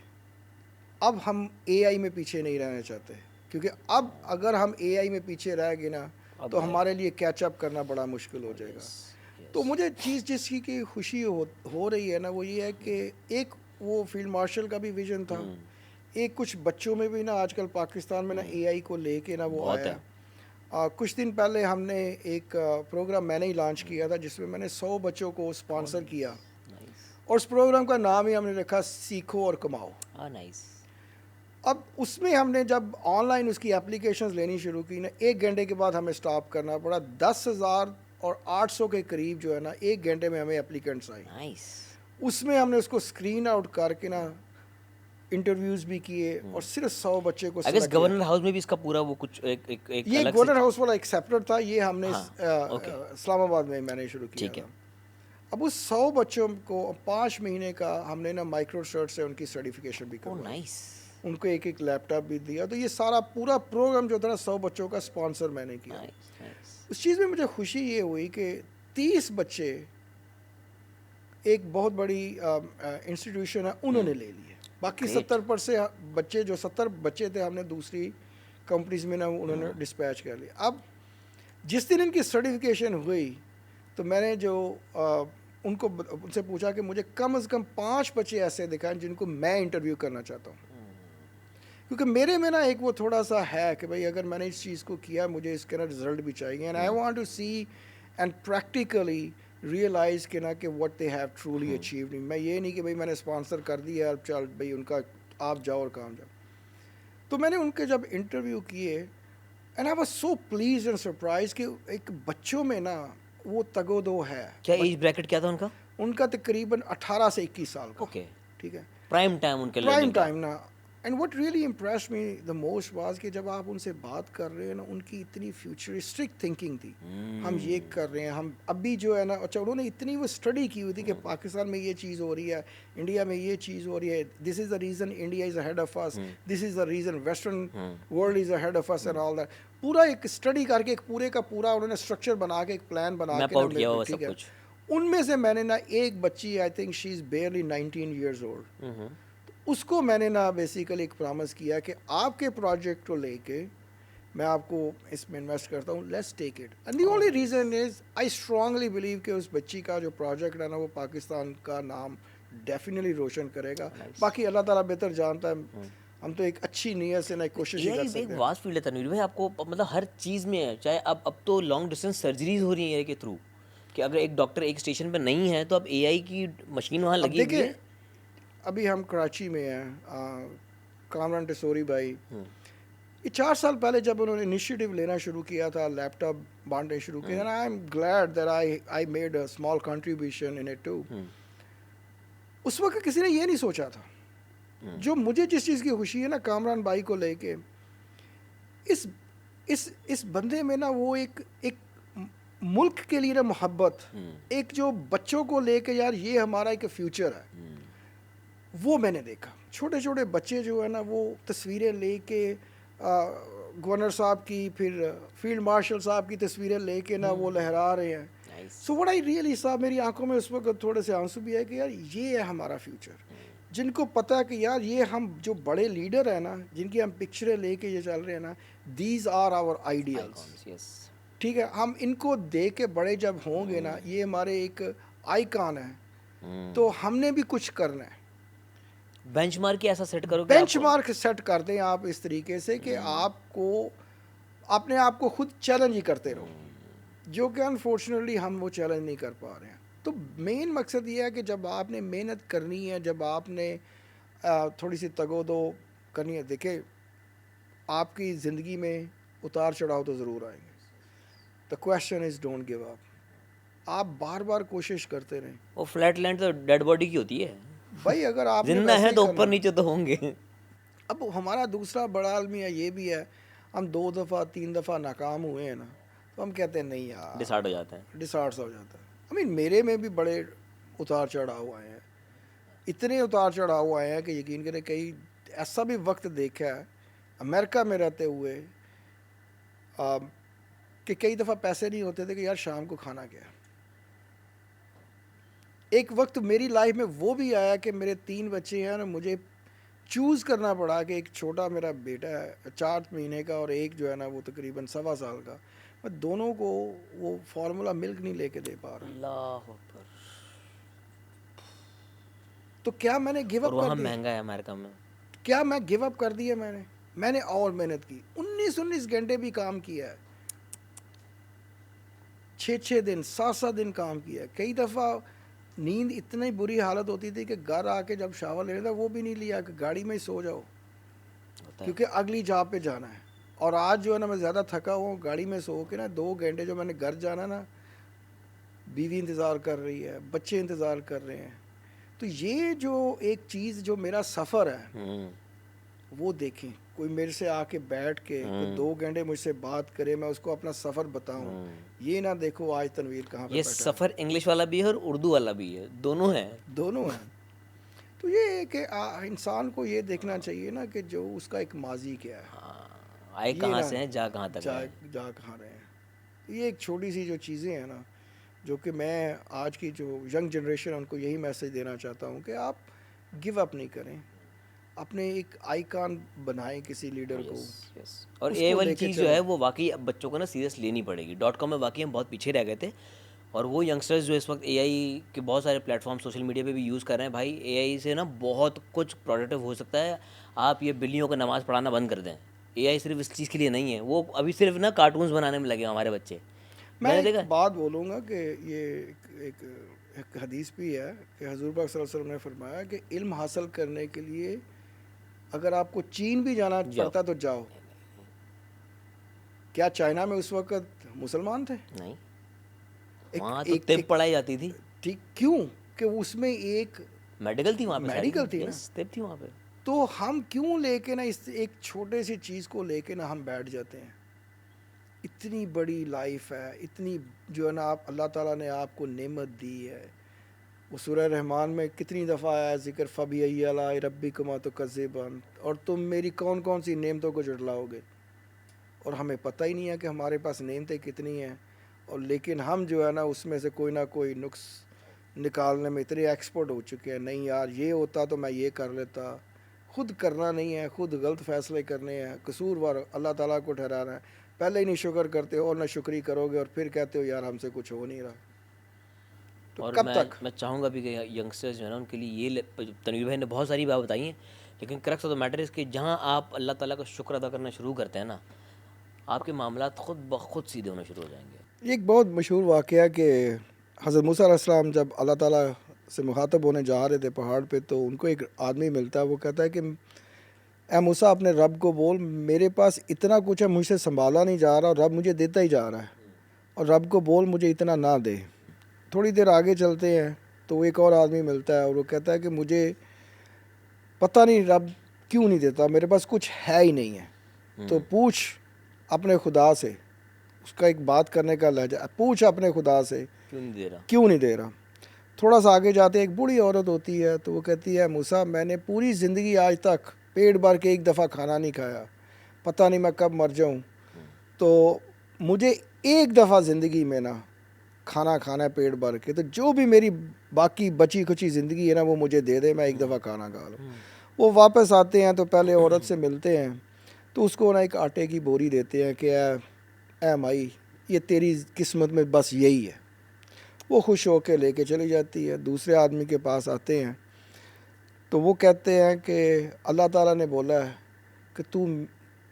S1: اب ہم اے آئی میں پیچھے نہیں رہنا چاہتے, کیونکہ اب اگر ہم اے آئی میں پیچھے رہ گئے نا تو ہمارے لیے کیچ اپ کرنا بڑا مشکل ہو جائے گا. تو مجھے چیز جس کی خوشی ہو رہی ہے نا وہ یہ ہے کہ ایک وہ فیلڈ مارشل کا بھی ویژن تھا, ایک کچھ بچوں میں بھی نا آج کل پاکستان میں نا اے آئی کو لے کے نا وہ آیا. کچھ دن پہلے ہم نے ایک پروگرام میں نے ہی لانچ کیا تھا جس میں میں نے 100 بچوں کو اسپانسر کیا, اور اس پروگرام کا نام ہی ہم نے رکھا سیکھو اور کماؤ. اب اس میں ہم نے جب آن لائن اس کی اپلیکیشنز لینی شروع کی نا, 1 گھنٹے کے بعد ہمیں سٹاپ کرنا پڑا. 10,800 کے قریب جو ہے نا 1 گھنٹے میں ہمیں اپلیکینٹس آئی. اس میں ہم نے اس کو اسکرین آؤٹ کر کے نا انٹرویوز بھی کیے, اور صرف 100 بچے کو سلیکٹ کیا.
S2: گورنر ہاؤس میں بھی اس کا پورا وہ کچھ
S1: یہ گورنر ہاؤس والا ایک سیپریٹ تھا, یہ ہم نے اسلام آباد میں نے شروع کیا تھا. اب اس 100 بچوں کو 5 مہینے کا ہم نے نا مائکرو سرٹ سے ان کی سرٹیفکیشن بھی کروائی, ان کو ایک لیپ ٹاپ بھی دیا. تو یہ سارا پورا پروگرام جو تھا نا 100 بچوں کا اسپانسر میں نے کیا. اس چیز میں مجھے خوشی یہ ہوئی کہ 30 بچے ایک بہت بڑی انسٹیٹیوشن ہے انہوں نے لے لیے. باقی 70% بچے جو 70 بچے تھے ہم نے دوسری کمپنیز میں نا انہوں نے ڈسپیچ کر لیا. اب جس دن ان کی سرٹیفکیشن ہوئی تو میں نے جو ان سے پوچھا کہ مجھے کم از کم 5 بچے ایسے دکھائیں جن کو میں انٹرویو کرنا چاہتا ہوں, کیونکہ میرے میں نا ایک وہ تھوڑا سا ہے کہ بھائی اگر میں نے اس چیز کو کیا مجھے اس کے نا رزلٹ بھی چاہیے. And I want to see and practically realize کہ نا کہ what they have truly achieved. میں یہ نہیں کہ بھائی میں نے اسپانسر کر دیا چل بھائی ان کا آپ جاؤ اور کام جاؤ. تو میں نے ان کے جب انٹرویو کیے and I was so pleased and surprise کہ ایک بچوں میں نا وہ تگ و دو ہے.
S2: کیا ایج بریکٹ کیا تھا ان کا؟
S1: ان کا تقریباً 18 سے 21 سال کا.
S2: اوکے.
S1: ٹھیک ہے,
S2: پرائم ٹائم ان کے
S1: پرائم
S2: لرننگ کا.
S1: ٹائم نا. And what really impress me the most was کہ جب آپ ان سے بات کر رہے ہیں نا, ان کی اتنی فیوچرسٹک تھنکنگ تھی. ہم یہ کر رہے ہیں, ہم ابھی جو ہے نا, اچھا انہوں نے اتنی وہ اسٹڈی کی ہوئی تھی کہ پاکستان میں یہ چیز ہو رہی ہے, انڈیا میں یہ چیز ہو رہی ہے, this is the reason India is ahead of us, this is the reason western world is ahead of us and all that. پورا ایک اسٹڈی کر کے ایک پورے کا پورا انہوں نے اسٹرکچر بنا کے ایک پلان بنا
S2: میپ
S1: کے نا
S2: آؤٹ کیا ہوا
S1: ٹھیک
S2: سب
S1: ہے.
S2: کچھ.
S1: ان میں سے میں نے نا ایک بچی, I think she is barely 19 years old, اس کو میں نے نا بیسیکلی ایک پرامس کیا کہ آپ کے پروجیکٹ کو لے کے میں آپ کو اس میں انویسٹ کرتا ہوں, let's take it. And the only reason is I strongly blue کہ اس بچی کا جو پروجیکٹ ہے نا وہ پاکستان کا نام ڈیفینیٹلی روشن کرے گا. باقی اللہ تعالیٰ بہتر جانتا ہے, ہم تو ایک اچھی نیت سے نا کوشش ہی کر سکتے
S2: ایک
S1: ہیں.
S2: واس فیلڈ ہے تنویر بھائی, آپ کو مطلب ہر چیز میں ہے, چاہے اب تو لانگ ڈسٹینس سرجریز ہو رہی ہیں اے کے تھرو, کہ اگر ایک ڈاکٹر ایک اسٹیشن پہ نہیں ہے تو اب اے آئی کی مشین وہاں
S1: اب
S2: لگی ہوئی ہے.
S1: دیکھیں, ابھی ہم کراچی میں ہیں, کامران ٹسوری بھائی, یہ 4 سال پہلے جب انہوں نے انیشیٹو لینا شروع کیا تھا, لیپ ٹاپ بانٹنے شروع کیا, I am glad that I made a small contribution in it too. اس وقت کسی نے یہ نہیں سوچا تھا. جو مجھے جس چیز کی خوشی ہے نا کامران بھائی کو لے کے, اس بندے میں نا وہ ایک ملک کے لیے نا محبت, ایک جو بچوں کو لے کے یار یہ ہمارا ایک فیوچر ہے, وہ میں نے دیکھا. چھوٹے چھوٹے بچے جو ہے نا وہ تصویریں لے کے, گورنر صاحب کی, پھر فیلڈ مارشل صاحب کی تصویریں لے کے نا وہ لہرا رہے ہیں. سو وٹ آئی ریئلی صاحب, میری آنکھوں میں اس وقت تھوڑے سے آنسو بھی ہے کہ یار یہ ہے ہمارا فیوچر. جن کو پتہ ہے کہ یار یہ ہم جو بڑے لیڈر ہیں نا, جن کی ہم پکچریں لے کے یہ چل رہے ہیں نا, دیز آر آور آئیڈیلس. ٹھیک ہے, ہم ان کو دیکھ کے بڑے جب ہوں گے نا, یہ ہمارے ایک آئیکن ہے, تو ہم نے بھی کچھ کرنا ہے.
S2: بینچ مارک ایسا سیٹ کرو,
S1: بینچ مارک سیٹ کر دیں آپ اس طریقے سے کہ آپ کو اپنے آپ کو خود چیلنج ہی کرتے رہو, جو کہ انفارچونیٹلی ہم وہ چیلنج نہیں کر پا رہے ہیں. تو مین مقصد یہ ہے کہ جب آپ نے محنت کرنی ہے, جب آپ نے تھوڑی سی تگ و دو کرنی ہے, دیکھیں آپ کی زندگی میں اتار چڑھاؤ تو ضرور آئیں گے. The question is don't give up. آپ بار بار کوشش کرتے رہیں.
S2: وہ فلیٹ لینڈ تو ڈیڈ باڈی کی ہوتی ہے
S1: بھائی اگر آپ نے
S2: زندہ ہے تو اوپر نیچے تو ہوں گے.
S1: اب ہمارا دوسرا بڑا عالمی ہے یہ بھی ہے, ہم 2 دفعہ 3 دفعہ ناکام ہوئے ہیں نا, تو ہم کہتے ہیں نہیں یار,
S2: ڈسارٹ ہو جاتا ہے.
S1: ڈسارٹ سا ہو جاتا ہے. میرے میں بھی بڑے اتار چڑھاؤ آئے ہیں, اتنے اتار چڑھاؤ آئے ہیں کہ یقین کریں کئی ایسا بھی وقت دیکھا ہے امریکہ میں رہتے ہوئے کہ کئی دفعہ پیسے نہیں ہوتے تھے کہ یار شام کو کھانا کیا. ایک وقت میری لائف میں وہ بھی آیا کہ میرے 3 بچے ہیں اور مجھے چوز کرنا پڑا کہ ایک چھوٹا میرا بیٹا ہے 4 مہینے کا, اور ایک جو ہے نا وہ تقریباً 1.25 سال کا, میں دونوں کو وہ فارمولا ملک نہیں لے کے دے پا رہا.
S2: اللہ اکبر.
S1: تو کیا میں نے گیو
S2: اور
S1: اپ
S2: وہاں
S1: کر دیا؟
S2: مہنگا ہے امریکہ میں.
S1: کیا میں گیو اپ کر دیا؟ میں نے اور محنت کی, 19 گھنٹے بھی کام کیا ہے, 6 دن 7 دن کام کیا ہے. کئی دفعہ نیند اتنی بری حالت ہوتی تھی کہ گھر آ کے جب شاور لینا تھا وہ بھی نہیں لیا, کہ گاڑی میں ہی سو جاؤ کیونکہ اگلی جاب پہ جانا ہے. اور آج جو ہے نا میں زیادہ تھکا ہوں, گاڑی میں سو کے نا 2 گھنٹے جو میں نے گھر جانا نا, بیوی انتظار کر رہی ہے, بچے انتظار کر رہے ہیں. تو یہ جو ایک چیز جو میرا سفر ہے وہ دیکھیں, کوئی میرے سے آ کے بیٹھ کے 2 گھنٹے مجھ سے بات کرے, میں اس کو اپنا سفر بتاؤں. یہ نہ دیکھو آج تنویر کہاں پہ
S2: یہ
S1: بیٹھا
S2: سفر انگلش والا بھی ہے اور اردو والا بھی ہے, دونوں ہیں.
S1: دونوں ہیں. تو یہ ہے کہ انسان کو یہ دیکھنا چاہیے نا کہ جو اس کا ایک ماضی کیا ہے,
S2: آئے کہاں سے ہیں, جا کہاں تک ہیں.
S1: جا کہاں رہے ہیں. یہ ایک چھوٹی سی جو چیزیں ہیں نا, جو کہ میں آج کی جو ینگ جنریشن ان کو یہی میسج دینا چاہتا ہوں کہ آپ گیو اپ نہیں کریں, اپنے ایک آئیکن بنائیں کسی لیڈر کو.
S2: اور اے والی چیز جو ہے وہ واقعی اب بچوں کو نا سیریس لینی پڑے گی. .com میں واقعی ہم بہت پیچھے رہ گئے تھے, اور وہ ینگسٹرز جو اس وقت اے آئی کے بہت سارے پلیٹ فارم سوشل میڈیا پہ بھی یوز کر رہے ہیں. بھائی اے آئی سے نا بہت کچھ پروڈکٹیو ہو سکتا ہے. آپ یہ بلیوں کو نماز پڑھانا بند کر دیں, اے آئی صرف اس چیز کے لیے نہیں ہے. وہ ابھی صرف نا کارٹونز بنانے میں لگے ہمارے بچے.
S1: میں ایک بات بولوں گا کہ یہ ایک حدیث بھی ہے کہ حضور پاک صلی اللہ علیہ وسلم نے فرمایا کہ علم حاصل کرنے کے لیے اگر آپ کو چین بھی جانا پڑتا تو جاؤ. کیا چائنا میں اس وقت مسلمان تھے؟
S2: نہیں, وہاں تو طب پڑھائی جاتی تھی.
S1: ٹھیک, کیوں کہ اس میں ایک
S2: میڈیکل تھی وہاں پہ،
S1: میڈیکل تھی نا،
S2: اسٹیپ تھی وہاں پہ.
S1: تو ہم کیوں لے کے نا اس ایک چھوٹے سی چیز کو لے کے نا ہم بیٹھ جاتے ہیں. اتنی بڑی لائف ہے، اتنی جو ہے نا آپ اللہ تعالیٰ نے آپ کو نعمت دی ہے. وہ سورہ رحمان میں کتنی دفعہ آیا ذکر فبی علی ربکما تکذبان، اور تم میری کون کون سی نعمتوں کو جھٹلاؤ گے. اور ہمیں پتہ ہی نہیں ہے کہ ہمارے پاس نعمتیں کتنی ہیں، اور لیکن ہم جو ہے نا اس میں سے کوئی نہ کوئی نقص نکالنے میں اتنے ایکسپرٹ ہو چکے ہیں. نہیں یار یہ ہوتا تو میں یہ کر لیتا. خود کرنا نہیں ہے، خود غلط فیصلے کرنے ہیں، قصوروار اللہ تعالیٰ کو ٹھہرانا ہے. پہلے ہی نہیں شکر کرتے ہو اور نہ شکری کرو گے، اور پھر کہتے ہو یار ہم سے کچھ ہو نہیں رہا. تو
S2: اور
S1: کب
S2: میں
S1: تک؟
S2: میں چاہوں گا بھی کہ ینگسٹرز جو ہے نا ان کے لیے یہ تنویر بھائی نے بہت ساری بات بتائی ہیں، لیکن کرکس آف دا میٹر اس کہ جہاں آپ اللہ تعالیٰ کا شکر ادا کرنا شروع کرتے ہیں نا، آپ کے معاملات خود بخود سیدھے ہونا شروع ہو جائیں گے.
S1: یہ ایک بہت مشہور واقعہ کہ حضرت موسیٰ علیہ السلام جب اللہ تعالیٰ سے مخاطب ہونے جا رہے تھے پہاڑ پہ، تو ان کو ایک آدمی ملتا ہے. وہ کہتا ہے کہ اے موسیٰ اپنے رب کو بول میرے پاس اتنا کچھ ہے، مجھ سے سنبھالا نہیں جا رہا اور رب مجھے دیتا ہی جا رہا ہے، اور رب کو بول مجھے اتنا نہ دے. تھوڑی دیر آگے چلتے ہیں تو وہ ایک اور آدمی ملتا ہے اور وہ کہتا ہے کہ مجھے پتہ نہیں رب کیوں نہیں دیتا، میرے پاس کچھ ہے ہی نہیں ہے. تو پوچھ اپنے خدا سے. اس کا ایک بات کرنے کا لہجہ، پوچھ اپنے خدا سے
S2: کیوں نہیں دے رہا.
S1: کیوں نہیں دے رہا. تھوڑا سا آگے جاتے ایک بوڑھی عورت ہوتی ہے، تو وہ کہتی ہے موسیٰ میں نے پوری زندگی آج تک پیٹ بھر کے ایک دفعہ کھانا نہیں کھایا، پتہ نہیں میں کب مر جاؤں، تو مجھے ایک دفعہ زندگی میں نا کھانا کھانا ہے پیٹ بھر کے، تو جو بھی میری باقی بچی کچی زندگی ہے نا وہ مجھے دے دے، میں ایک دفعہ کھانا کھا لوں. وہ واپس آتے ہیں تو پہلے عورت سے ملتے ہیں، تو اس کو نا ایک آٹے کی بوری دیتے ہیں کہ اے مائی یہ تیری قسمت میں بس یہی ہے. وہ خوش ہو کے لے کے چلی جاتی ہے. دوسرے آدمی کے پاس آتے ہیں تو وہ کہتے ہیں کہ اللہ تعالیٰ نے بولا ہے کہ تو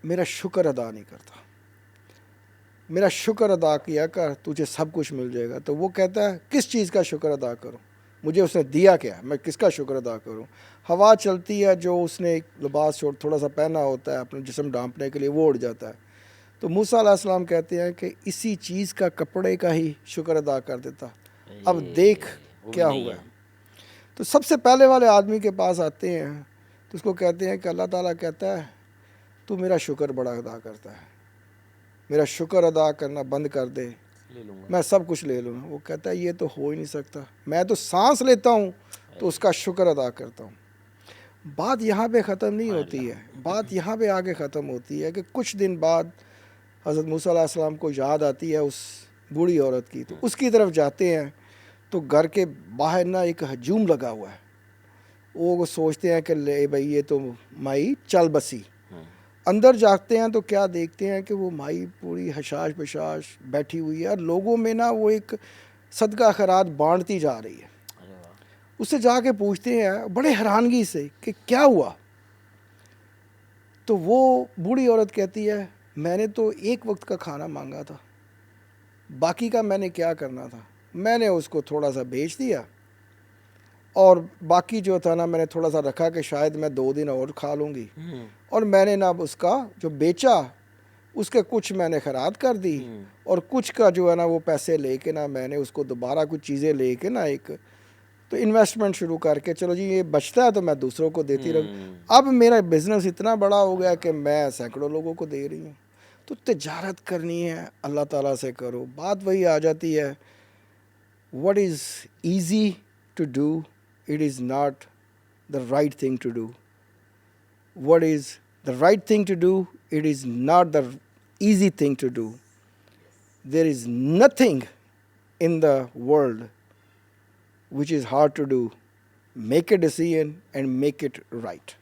S1: میرا شکر ادا نہیں کرتا، میرا شکر ادا کیا کر تجھے سب کچھ مل جائے گا. تو وہ کہتا ہے کس چیز کا شکر ادا کروں، مجھے اس نے دیا کیا، میں کس کا شکر ادا کروں. ہوا چلتی ہے، جو اس نے ایک لباس تھوڑا سا پہنا ہوتا ہے اپنے جسم ڈھانپنے کے لیے، وہ اڑ جاتا ہے. تو موسیٰ علیہ السلام کہتے ہیں کہ اسی چیز کا کپڑے کا ہی شکر ادا کر دیتا. اب دیکھ
S2: وہ بھی
S1: کیا
S2: نہیں
S1: ہوا
S2: ہے.
S1: ہے. تو سب سے پہلے والے آدمی کے پاس آتے ہیں تو اس کو کہتے ہیں کہ اللہ تعالیٰ کہتا ہے تو میرا شکر بڑا ادا کرتا ہے، میرا شکر ادا کرنا بند کر دے،
S2: لے لوں گا.
S1: میں سب کچھ لے لوں گا. وہ کہتا ہے یہ تو ہو ہی نہیں سکتا، میں تو سانس لیتا ہوں تو اس کا شکر ادا کرتا ہوں. بات یہاں پہ ختم نہیں ہوتی ہے، بات یہاں پہ آگے ختم ہوتی ہے کہ کچھ دن بعد حضرت موسیٰ علیہ السلام کو یاد آتی ہے اس بوڑھی عورت کی. تو اس کی طرف جاتے ہیں تو گھر کے باہر نا ایک ہجوم لگا ہوا ہے. وہ سوچتے ہیں کہ لے بھائی یہ تو مائی چل بسی. اندر جاتے ہیں تو کیا دیکھتے ہیں کہ وہ مائی پوری حشاش بشاش بیٹھی ہوئی ہے، اور لوگوں میں نا وہ ایک صدقہ خیرات بانٹتی جا رہی ہے. اس سے جا کے پوچھتے ہیں بڑے حیرانگی سے کہ کیا ہوا. تو وہ بوڑھی عورت کہتی ہے میں نے تو ایک وقت کا کھانا مانگا تھا، باقی کا میں نے کیا کرنا تھا، میں نے اس کو تھوڑا سا بیچ دیا، اور باقی جو تھا نا میں نے تھوڑا سا رکھا کہ شاید میں 2 دن اور کھا لوں گی. اور میں نے نا اس کا جو بیچا اس کے کچھ میں نے خیرات کر دی، اور کچھ کا جو ہے نا وہ پیسے لے کے نا میں نے اس کو دوبارہ کچھ چیزیں لے کے نا ایک تو انویسٹمنٹ شروع کر کے چلو جی یہ بچتا ہے تو میں دوسروں کو دیتی رہوں. اب میرا بزنس اتنا بڑا ہو گیا کہ میں سینکڑوں لوگوں کو دے رہی ہوں. تو تجارت کرنی ہے اللہ تعالیٰ سے کرو. بات وہی آ جاتی ہے what is easy to do, it is not the right thing to do. What is the right thing to do, it is not the easy thing to do. There is nothing in the world which is hard to do. Make a decision and make it right.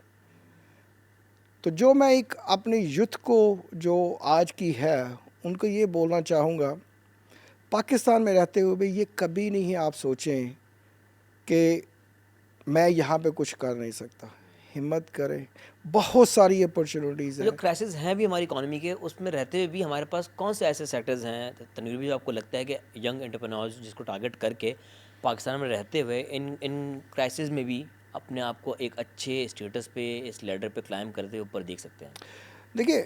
S1: تو جو میں ایک اپنی youth کو جو آج کی ہے ان کو یہ بولنا چاہوں گا، پاکستان میں رہتے ہوئے بھی یہ کبھی نہیں آپ سوچیں کہ میں یہاں پہ کچھ کر نہیں سکتا. ہمت کریں، بہت ساری اپرچونیٹیز ہیں.
S2: جو کرائسس ہیں بھی ہماری اکانومی کے، اس میں رہتے ہوئے بھی ہمارے پاس کون سے ایسے سیکٹرز ہیں تنویر بھی جو آپ کو لگتا ہے کہ ینگ انٹرپرینورز جس کو ٹارگٹ کر کے پاکستان میں رہتے ہوئے ان کرائسس میں بھی اپنے آپ کو ایک اچھے اسٹیٹس پہ اس لیڈر پہ کلائم کرتے اوپر دیکھ سکتے ہیں؟
S1: دیکھیے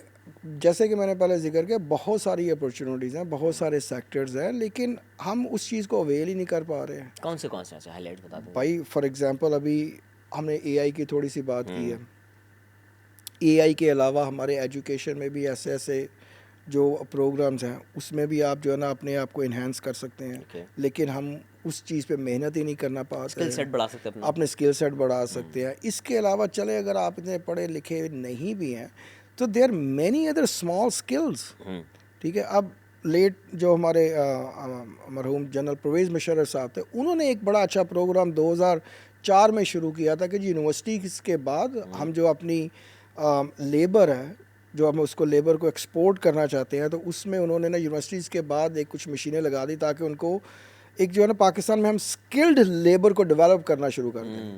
S1: جیسے کہ میں نے پہلے ذکر کیا بہت ساری اپرچونیٹیز ہیں, بہت سارے سیکٹرز ہیں, لیکن ہم اس چیز کو اویل ہی نہیں کر پا رہے ہیں.
S2: کون سے ایسے ہائی لائٹ بتا دیں
S1: بھائی فار ایگزامپل ابھی ہم نے اے آئی کی تھوڑی سی بات کی ہے. اے آئی کے علاوہ ہمارے ایجوکیشن میں بھی ایسے ایسے جو پروگرامز ہیں اس میں بھی آپ جو ہے نا اپنے آپ کو انہینس کر سکتے ہیں, لیکن ہم اس چیز پہ محنت ہی نہیں کرنا پاتے.
S2: اسکل سیٹ بڑھا سکتے ہیں
S1: اپنے اسکل سیٹ بڑھا سکتے ہیں. اس کے علاوہ چلے اگر آپ اتنے پڑھے لکھے نہیں بھی ہیں تو there are many other small skills. ٹھیک ہے, اب لیٹ جو ہمارے مرحوم جنرل پرویز مشرف صاحب تھے, انہوں نے ایک بڑا اچھا پروگرام 2004 میں شروع کیا تھا کہ جی یونیورسٹی کے بعد ہم جو اپنی لیبر ہے, جو ہم اس کو لیبر کو ایکسپورٹ کرنا چاہتے ہیں, تو اس میں انہوں نے نا یونیورسٹیز کے بعد ایک کچھ مشینیں لگا دی تاکہ ان کو ایک جو ہے نا پاکستان میں ہم اسکلڈ لیبر کو ڈیولپ کرنا شروع کر دیں.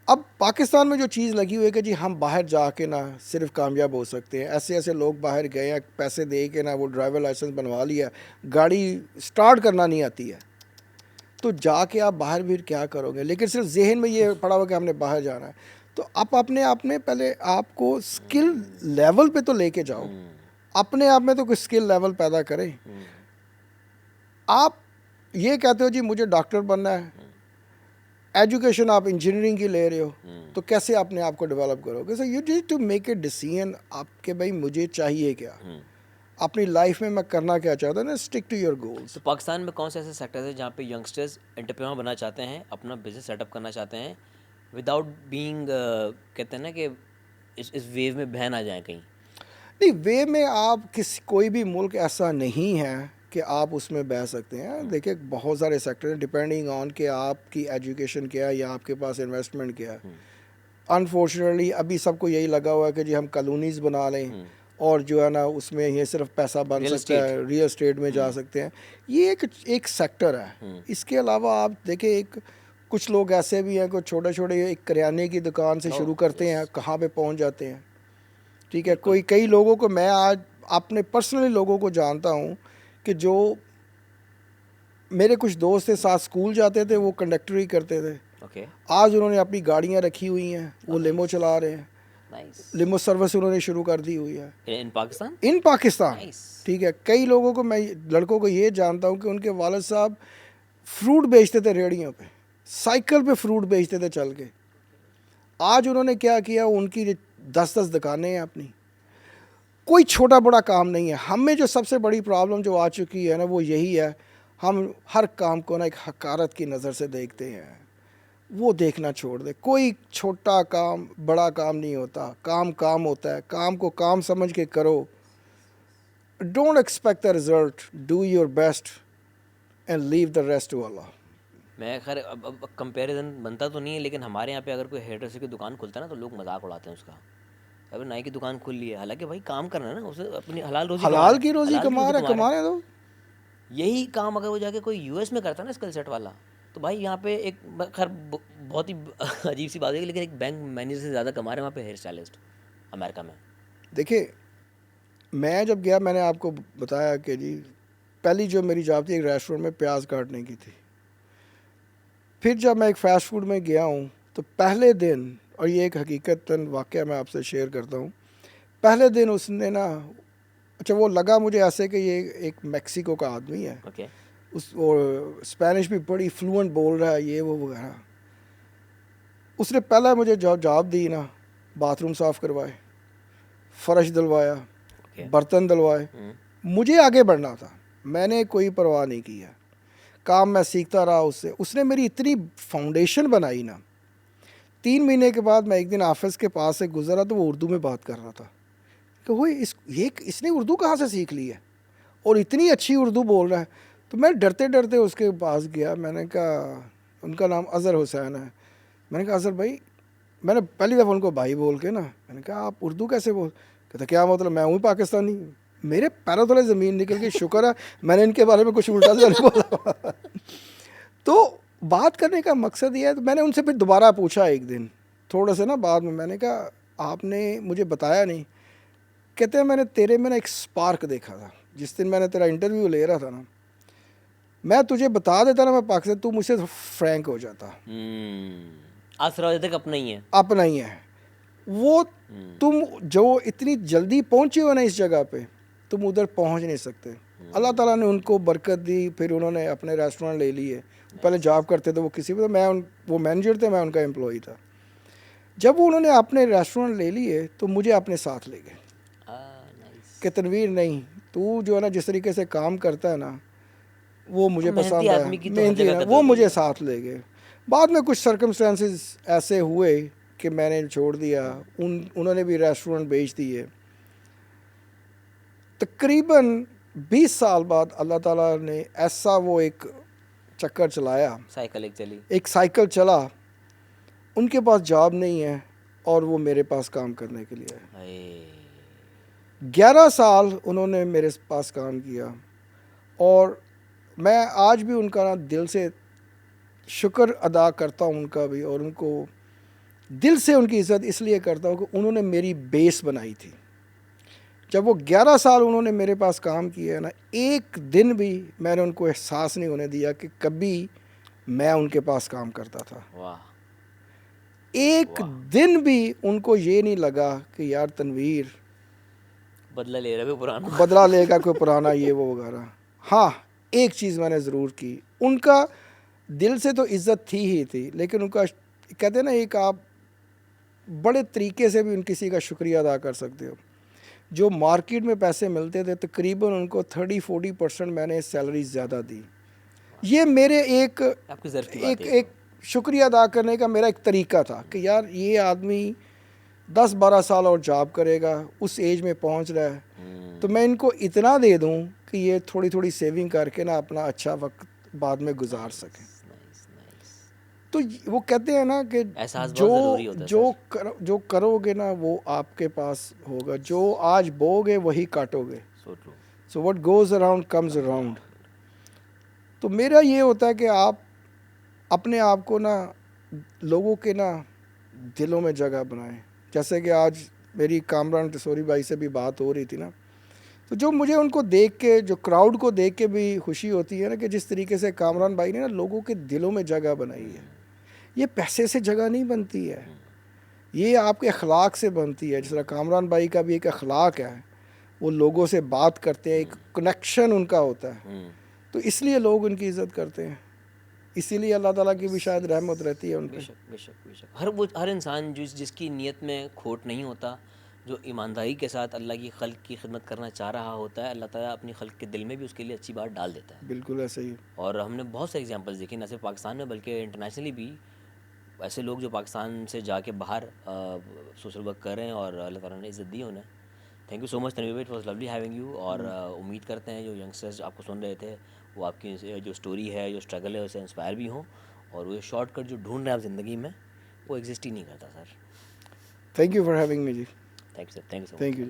S1: اب پاکستان میں جو چیز لگی ہوئی ہے کہ جی ہم باہر جا کے نا صرف کامیاب ہو سکتے ہیں, ایسے ایسے لوگ باہر گئے ہیں پیسے دے کے نا وہ ڈرائیور لائسنس بنوا لیا, گاڑی سٹارٹ کرنا نہیں آتی ہے, تو جا کے آپ باہر بھی کیا کرو گے. لیکن صرف ذہن میں یہ پڑا ہوا کہ ہم نے باہر جانا ہے. تو آپ اپنے آپ میں پہلے آپ کو اسکل لیول پہ تو لے کے جاؤ, اپنے آپ میں تو کوئی اسکل لیول پیدا کرے. آپ یہ کہتے ہو جی مجھے ڈاکٹر بننا ہے, ایجوکیشن آپ انجینئرنگ کی لے رہے ہو, تو کیسے اپنے آپ کو ڈیولپ کرو گے. So you need to make a decision آپ کہ بھائی مجھے چاہیے کیا, اپنی لائف میں کرنا کیا چاہتا ہوں نا, اسٹک ٹو یور گولس.
S2: تو پاکستان میں کون سے ایسے سیکٹرز ہیں جہاں پہ ینگسٹرز انٹرپرینور بننا چاہتے ہیں, اپنا بزنس سیٹ اپ کرنا چاہتے ہیں وداؤٹ بینگ کہتے ہیں نا کہ اس ویو میں بہہ نہ جائیں کہیں.
S1: نہیں, وے میں آپ کوئی بھی ملک ایسا نہیں ہے کہ آپ اس میں بہ سکتے ہیں. دیکھیں بہت سارے سیکٹر ہیں ڈپینڈنگ آن کہ آپ کی ایجوکیشن کیا ہے یا آپ کے پاس انویسٹمنٹ کیا ہے. انفارچونیٹلی ابھی سب کو یہی لگا ہوا ہے کہ جی ہم کالونیز بنا لیں اور جو ہے نا اس میں یہ صرف پیسہ بن سکتا ہے, ریئل اسٹیٹ میں جا سکتے ہیں. یہ ایک سیکٹر ہے. اس کے علاوہ آپ دیکھیں ایک کچھ لوگ ایسے بھی ہیں کہ چھوٹے چھوٹے ایک کریانے کی دکان سے شروع کرتے ہیں, کہاں پہ پہنچ جاتے ہیں. ٹھیک ہے, کئی لوگوں کو میں آج اپنے پرسنلی لوگوں کو جانتا ہوں کہ جو میرے کچھ دوست تھے ساتھ اسکول جاتے تھے, وہ کنڈکٹری کرتے تھے, آج انہوں نے اپنی گاڑیاں رکھی ہوئی ہیں, وہ لیمو چلا رہے ہیں, لیمو سروس انہوں نے شروع کر دی ہوئی ہے ان پاکستان. ٹھیک ہے, کئی لوگوں کو میں لڑکوں کو یہ جانتا ہوں کہ ان کے والد صاحب فروٹ بیچتے تھے ریڑیوں پہ, سائیکل پہ فروٹ بیچتے تھے چل کے. آج انہوں نے کیا کیا, ان کی 10 دکانیں ہیں اپنی. کوئی چھوٹا بڑا کام نہیں ہے. ہمیں جو سب سے بڑی پرابلم جو آ چکی ہے نا وہ یہی ہے, ہم ہر کام کو نا ایک حقارت کی نظر سے دیکھتے ہیں. وہ دیکھنا چھوڑ دے. کوئی چھوٹا کام بڑا کام نہیں ہوتا, کام ہوتا ہے. کام کو کام سمجھ کے کرو. Don't expect the result, do your best and leave the rest to Allah.
S2: میں خیر اب کمپیریزن بنتا تو نہیں ہے, لیکن ہمارے یہاں پہ اگر کوئی ہیئر ڈریسر کی دکان کھلتا ہے نا تو لوگ مذاق اڑاتے ہیں اس کا. ابھی نائی کی دکان کھل لی ہے, حالانکہ بھائی کام کرنا ہے نا, اسے اپنی حلال
S1: کی روزی کما رہے دو.
S2: یہی کام اگر وہ جا کے کوئی یو ایس میں کرتا ہے نا اسکل سیٹ والا, تو بھائی یہاں پہ ایک خیر بہت ہی عجیب سی بات ہے, لیکن ایک بینک مینیجر سے زیادہ کما رہے ہیں وہاں پہ ہیئر اسٹائلسٹ امریکہ میں.
S1: دیکھیے میں جب گیا, میں نے آپ کو بتایا کہ جی پہلی جو میری جاب تھی ایک ریسٹورینٹ میں پیاز کاٹنے کی تھی. پھر جب میں ایک فاسٹ فوڈ میں گیا ہوں تو پہلے دن, اور یہ ایک حقیقتاً واقعہ میں آپ سے شیئر کرتا ہوں, پہلے دن اس نے نا, اچھا وہ لگا مجھے ایسے کہ یہ ایک میکسیکو کا آدمی ہے, اور اسپینش بھی بڑی فلوئنٹ بول رہا ہے, یہ وہ وغیرہ. اس نے پہلے مجھے جاب دی نا, باتھ روم صاف کروائے, فرش دلوایا, برتن دلوائے. مجھے آگے بڑھنا تھا, میں نے کوئی پرواہ نہیں کی ہے, کام میں سیکھتا رہا اس سے. اس نے میری اتنی فاؤنڈیشن بنائی نا. 3 مہینے کے بعد میں ایک دن آفس کے پاس سے گزرا تو وہ اردو میں بات کر رہا تھا کہ وہ اس نے اردو کہاں سے سیکھ لی ہے اور اتنی اچھی اردو بول رہا ہے. تو میں ڈرتے ڈرتے اس کے پاس گیا. میں نے کہا, ان کا نام اظہر حسین ہے, میں نے کہا اظہر بھائی, میں نے پہلی دفعہ ان کو بھائی بول کے نا, میں نے کہا آپ اردو کیسے بول. کہتا کیا مطلب, میں ہوں پاکستانی. میرے پیروں تلے زمین نکل گئی. شکر ہے میں نے ان کے بارے میں کچھ الٹا سے نہیں بولا. تو بات کرنے کا مقصد یہ ہے, تو میں نے ان سے پھر دوبارہ پوچھا ایک دن تھوڑا سا نا بعد میں نے کہا آپ نے مجھے بتایا نہیں. کہتے ہیں میں نے تیرے میں نا ایک سپارک دیکھا تھا, جس دن میں نے تیرا انٹرویو لے رہا تھا نا, میں تجھے بتا دیتا نا میں پاکستان, تو مجھ سے فرینک ہو جاتا.
S2: آسرا تک اپنا ہی ہے,
S1: اپنا ہی ہے. وہ تم جو اتنی جلدی پہنچے ہو نا اس جگہ پہ, تم ادھر پہنچ نہیں سکتے. اللہ تعالیٰ نے ان کو برکت دی, پھر انہوں نے اپنے ریسٹورینٹ لے لیے. پہلے جاب کرتے تھے وہ کسی پہ, وہ مینیجر تھے, میں ان کا امپلائی تھا. جب انہوں نے اپنے ریسٹورینٹ لے لیے تو مجھے اپنے ساتھ لے گئے کہ تنویر نہیں, تو جو ہے نا جس طریقے سے کام کرتا ہے نا وہ مجھے پسند ہے, محنتی ہے, وہ مجھے ساتھ لے گئے. بعد میں کچھ سرکمسٹانسز ایسے ہوئے کہ میں نے چھوڑ دیا, انہوں نے بھی ریسٹورینٹ بیچ دیے. تقریباً 20 سال بعد اللہ تعالیٰ نے ایسا وہ ایک چکر چلایا, ایک سائیکل چلا. ان کے پاس جاب نہیں ہے اور وہ میرے پاس کام کرنے کے لیے آئے. 11 سال انہوں نے میرے پاس کام کیا, اور میں آج بھی ان کا نا دل سے شکر ادا کرتا ہوں ان کا بھی, اور ان کو دل سے ان کی عزت اس لیے کرتا ہوں کہ انہوں نے میری بیس بنائی تھی. جب وہ 11 سال انہوں نے میرے پاس کام کیا ہے نا, ایک دن بھی میں نے ان کو احساس نہیں ہونے دیا کہ کبھی میں ان کے پاس کام کرتا تھا. ایک دن بھی ان کو یہ نہیں لگا کہ یار تنویر
S2: بدلہ لے رہا ہے پرانا,
S1: بدلہ لے گا کوئی پرانا یہ وہ وغیرہ. ہاں ایک چیز میں نے ضرور کی, ان کا دل سے تو عزت تھی ہی تھی, لیکن ان کا کہتے ہیں نا ایک آپ بڑے طریقے سے بھی ان کسی کا شکریہ ادا کر سکتے ہو. جو مارکیٹ میں پیسے ملتے تھے تقریباً ان کو 30-40% میں نے سیلری زیادہ دی. یہ میرے ایک شکریہ ادا کرنے کا میرا ایک طریقہ تھا کہ یار یہ آدمی 10-12 سال اور جاب کرے گا, اس ایج میں پہنچ رہا ہے, تو میں ان کو اتنا دے دوں کہ یہ تھوڑی تھوڑی سیونگ کر کے نا اپنا اچھا وقت بعد میں گزار سکیں. تو وہ کہتے ہیں نا کہ جو کرو گے نا وہ آپ کے پاس ہوگا, جو آج بو گے وہی کاٹو گے. So what goes around comes around. تو میرا یہ ہوتا ہے کہ آپ اپنے آپ کو نا لوگوں کے نا دلوں میں جگہ بنائیں. جیسے کہ آج میری کامران ٹسوری بھائی سے بھی بات ہو رہی تھی نا, تو جو مجھے ان کو دیکھ کے, جو کراؤڈ کو دیکھ کے بھی خوشی ہوتی ہے نا کہ جس طریقے سے کامران بھائی نے نا لوگوں کے دلوں میں جگہ بنائی ہے. یہ پیسے سے جگہ نہیں بنتی ہے, یہ آپ کے اخلاق سے بنتی ہے. جس طرح کامران بھائی کا بھی ایک اخلاق ہے, وہ لوگوں سے بات کرتے ہیں, ایک کنیکشن ان کا ہوتا ہے, تو اس لیے لوگ ان کی عزت کرتے ہیں. اسی لیے اللہ تعالیٰ کی بھی شاید رحمت رہتی ہے ان پہ.
S2: بے شک. ہر انسان جس کی نیت میں کھوٹ نہیں ہوتا, جو ایمانداری کے ساتھ اللہ کی خلق کی خدمت کرنا چاہ رہا ہوتا ہے, اللہ تعالیٰ اپنی خلق کے دل میں بھی اس کے لیے اچھی بات ڈال دیتا ہے.
S1: بالکل ایسے ہی.
S2: اور ہم نے بہت سے ایگزامپلس دیکھے, نہ صرف پاکستان میں بلکہ انٹرنیشنلی بھی, ایسے لوگ جو پاکستان سے جا کے باہر سوشل ورک کر رہے ہیں اور اللہ تعالیٰ نے عزت دی انہیں. Thank you so much Tanveer, it was lovely having you. اور امید کرتے ہیں جو ینگسٹرز آپ کو سن رہے تھے وہ آپ کی جو اسٹوری ہے, جو اسٹرگل ہے, اسے انسپائر بھی ہوں, اور وہ شارٹ کٹ جو ڈھونڈ رہے ہیں آپ زندگی میں وہ ایگزسٹ ہی نہیں کرتا sir.
S1: Thank you for having me جی.
S2: Thank you sir.
S1: Thank you.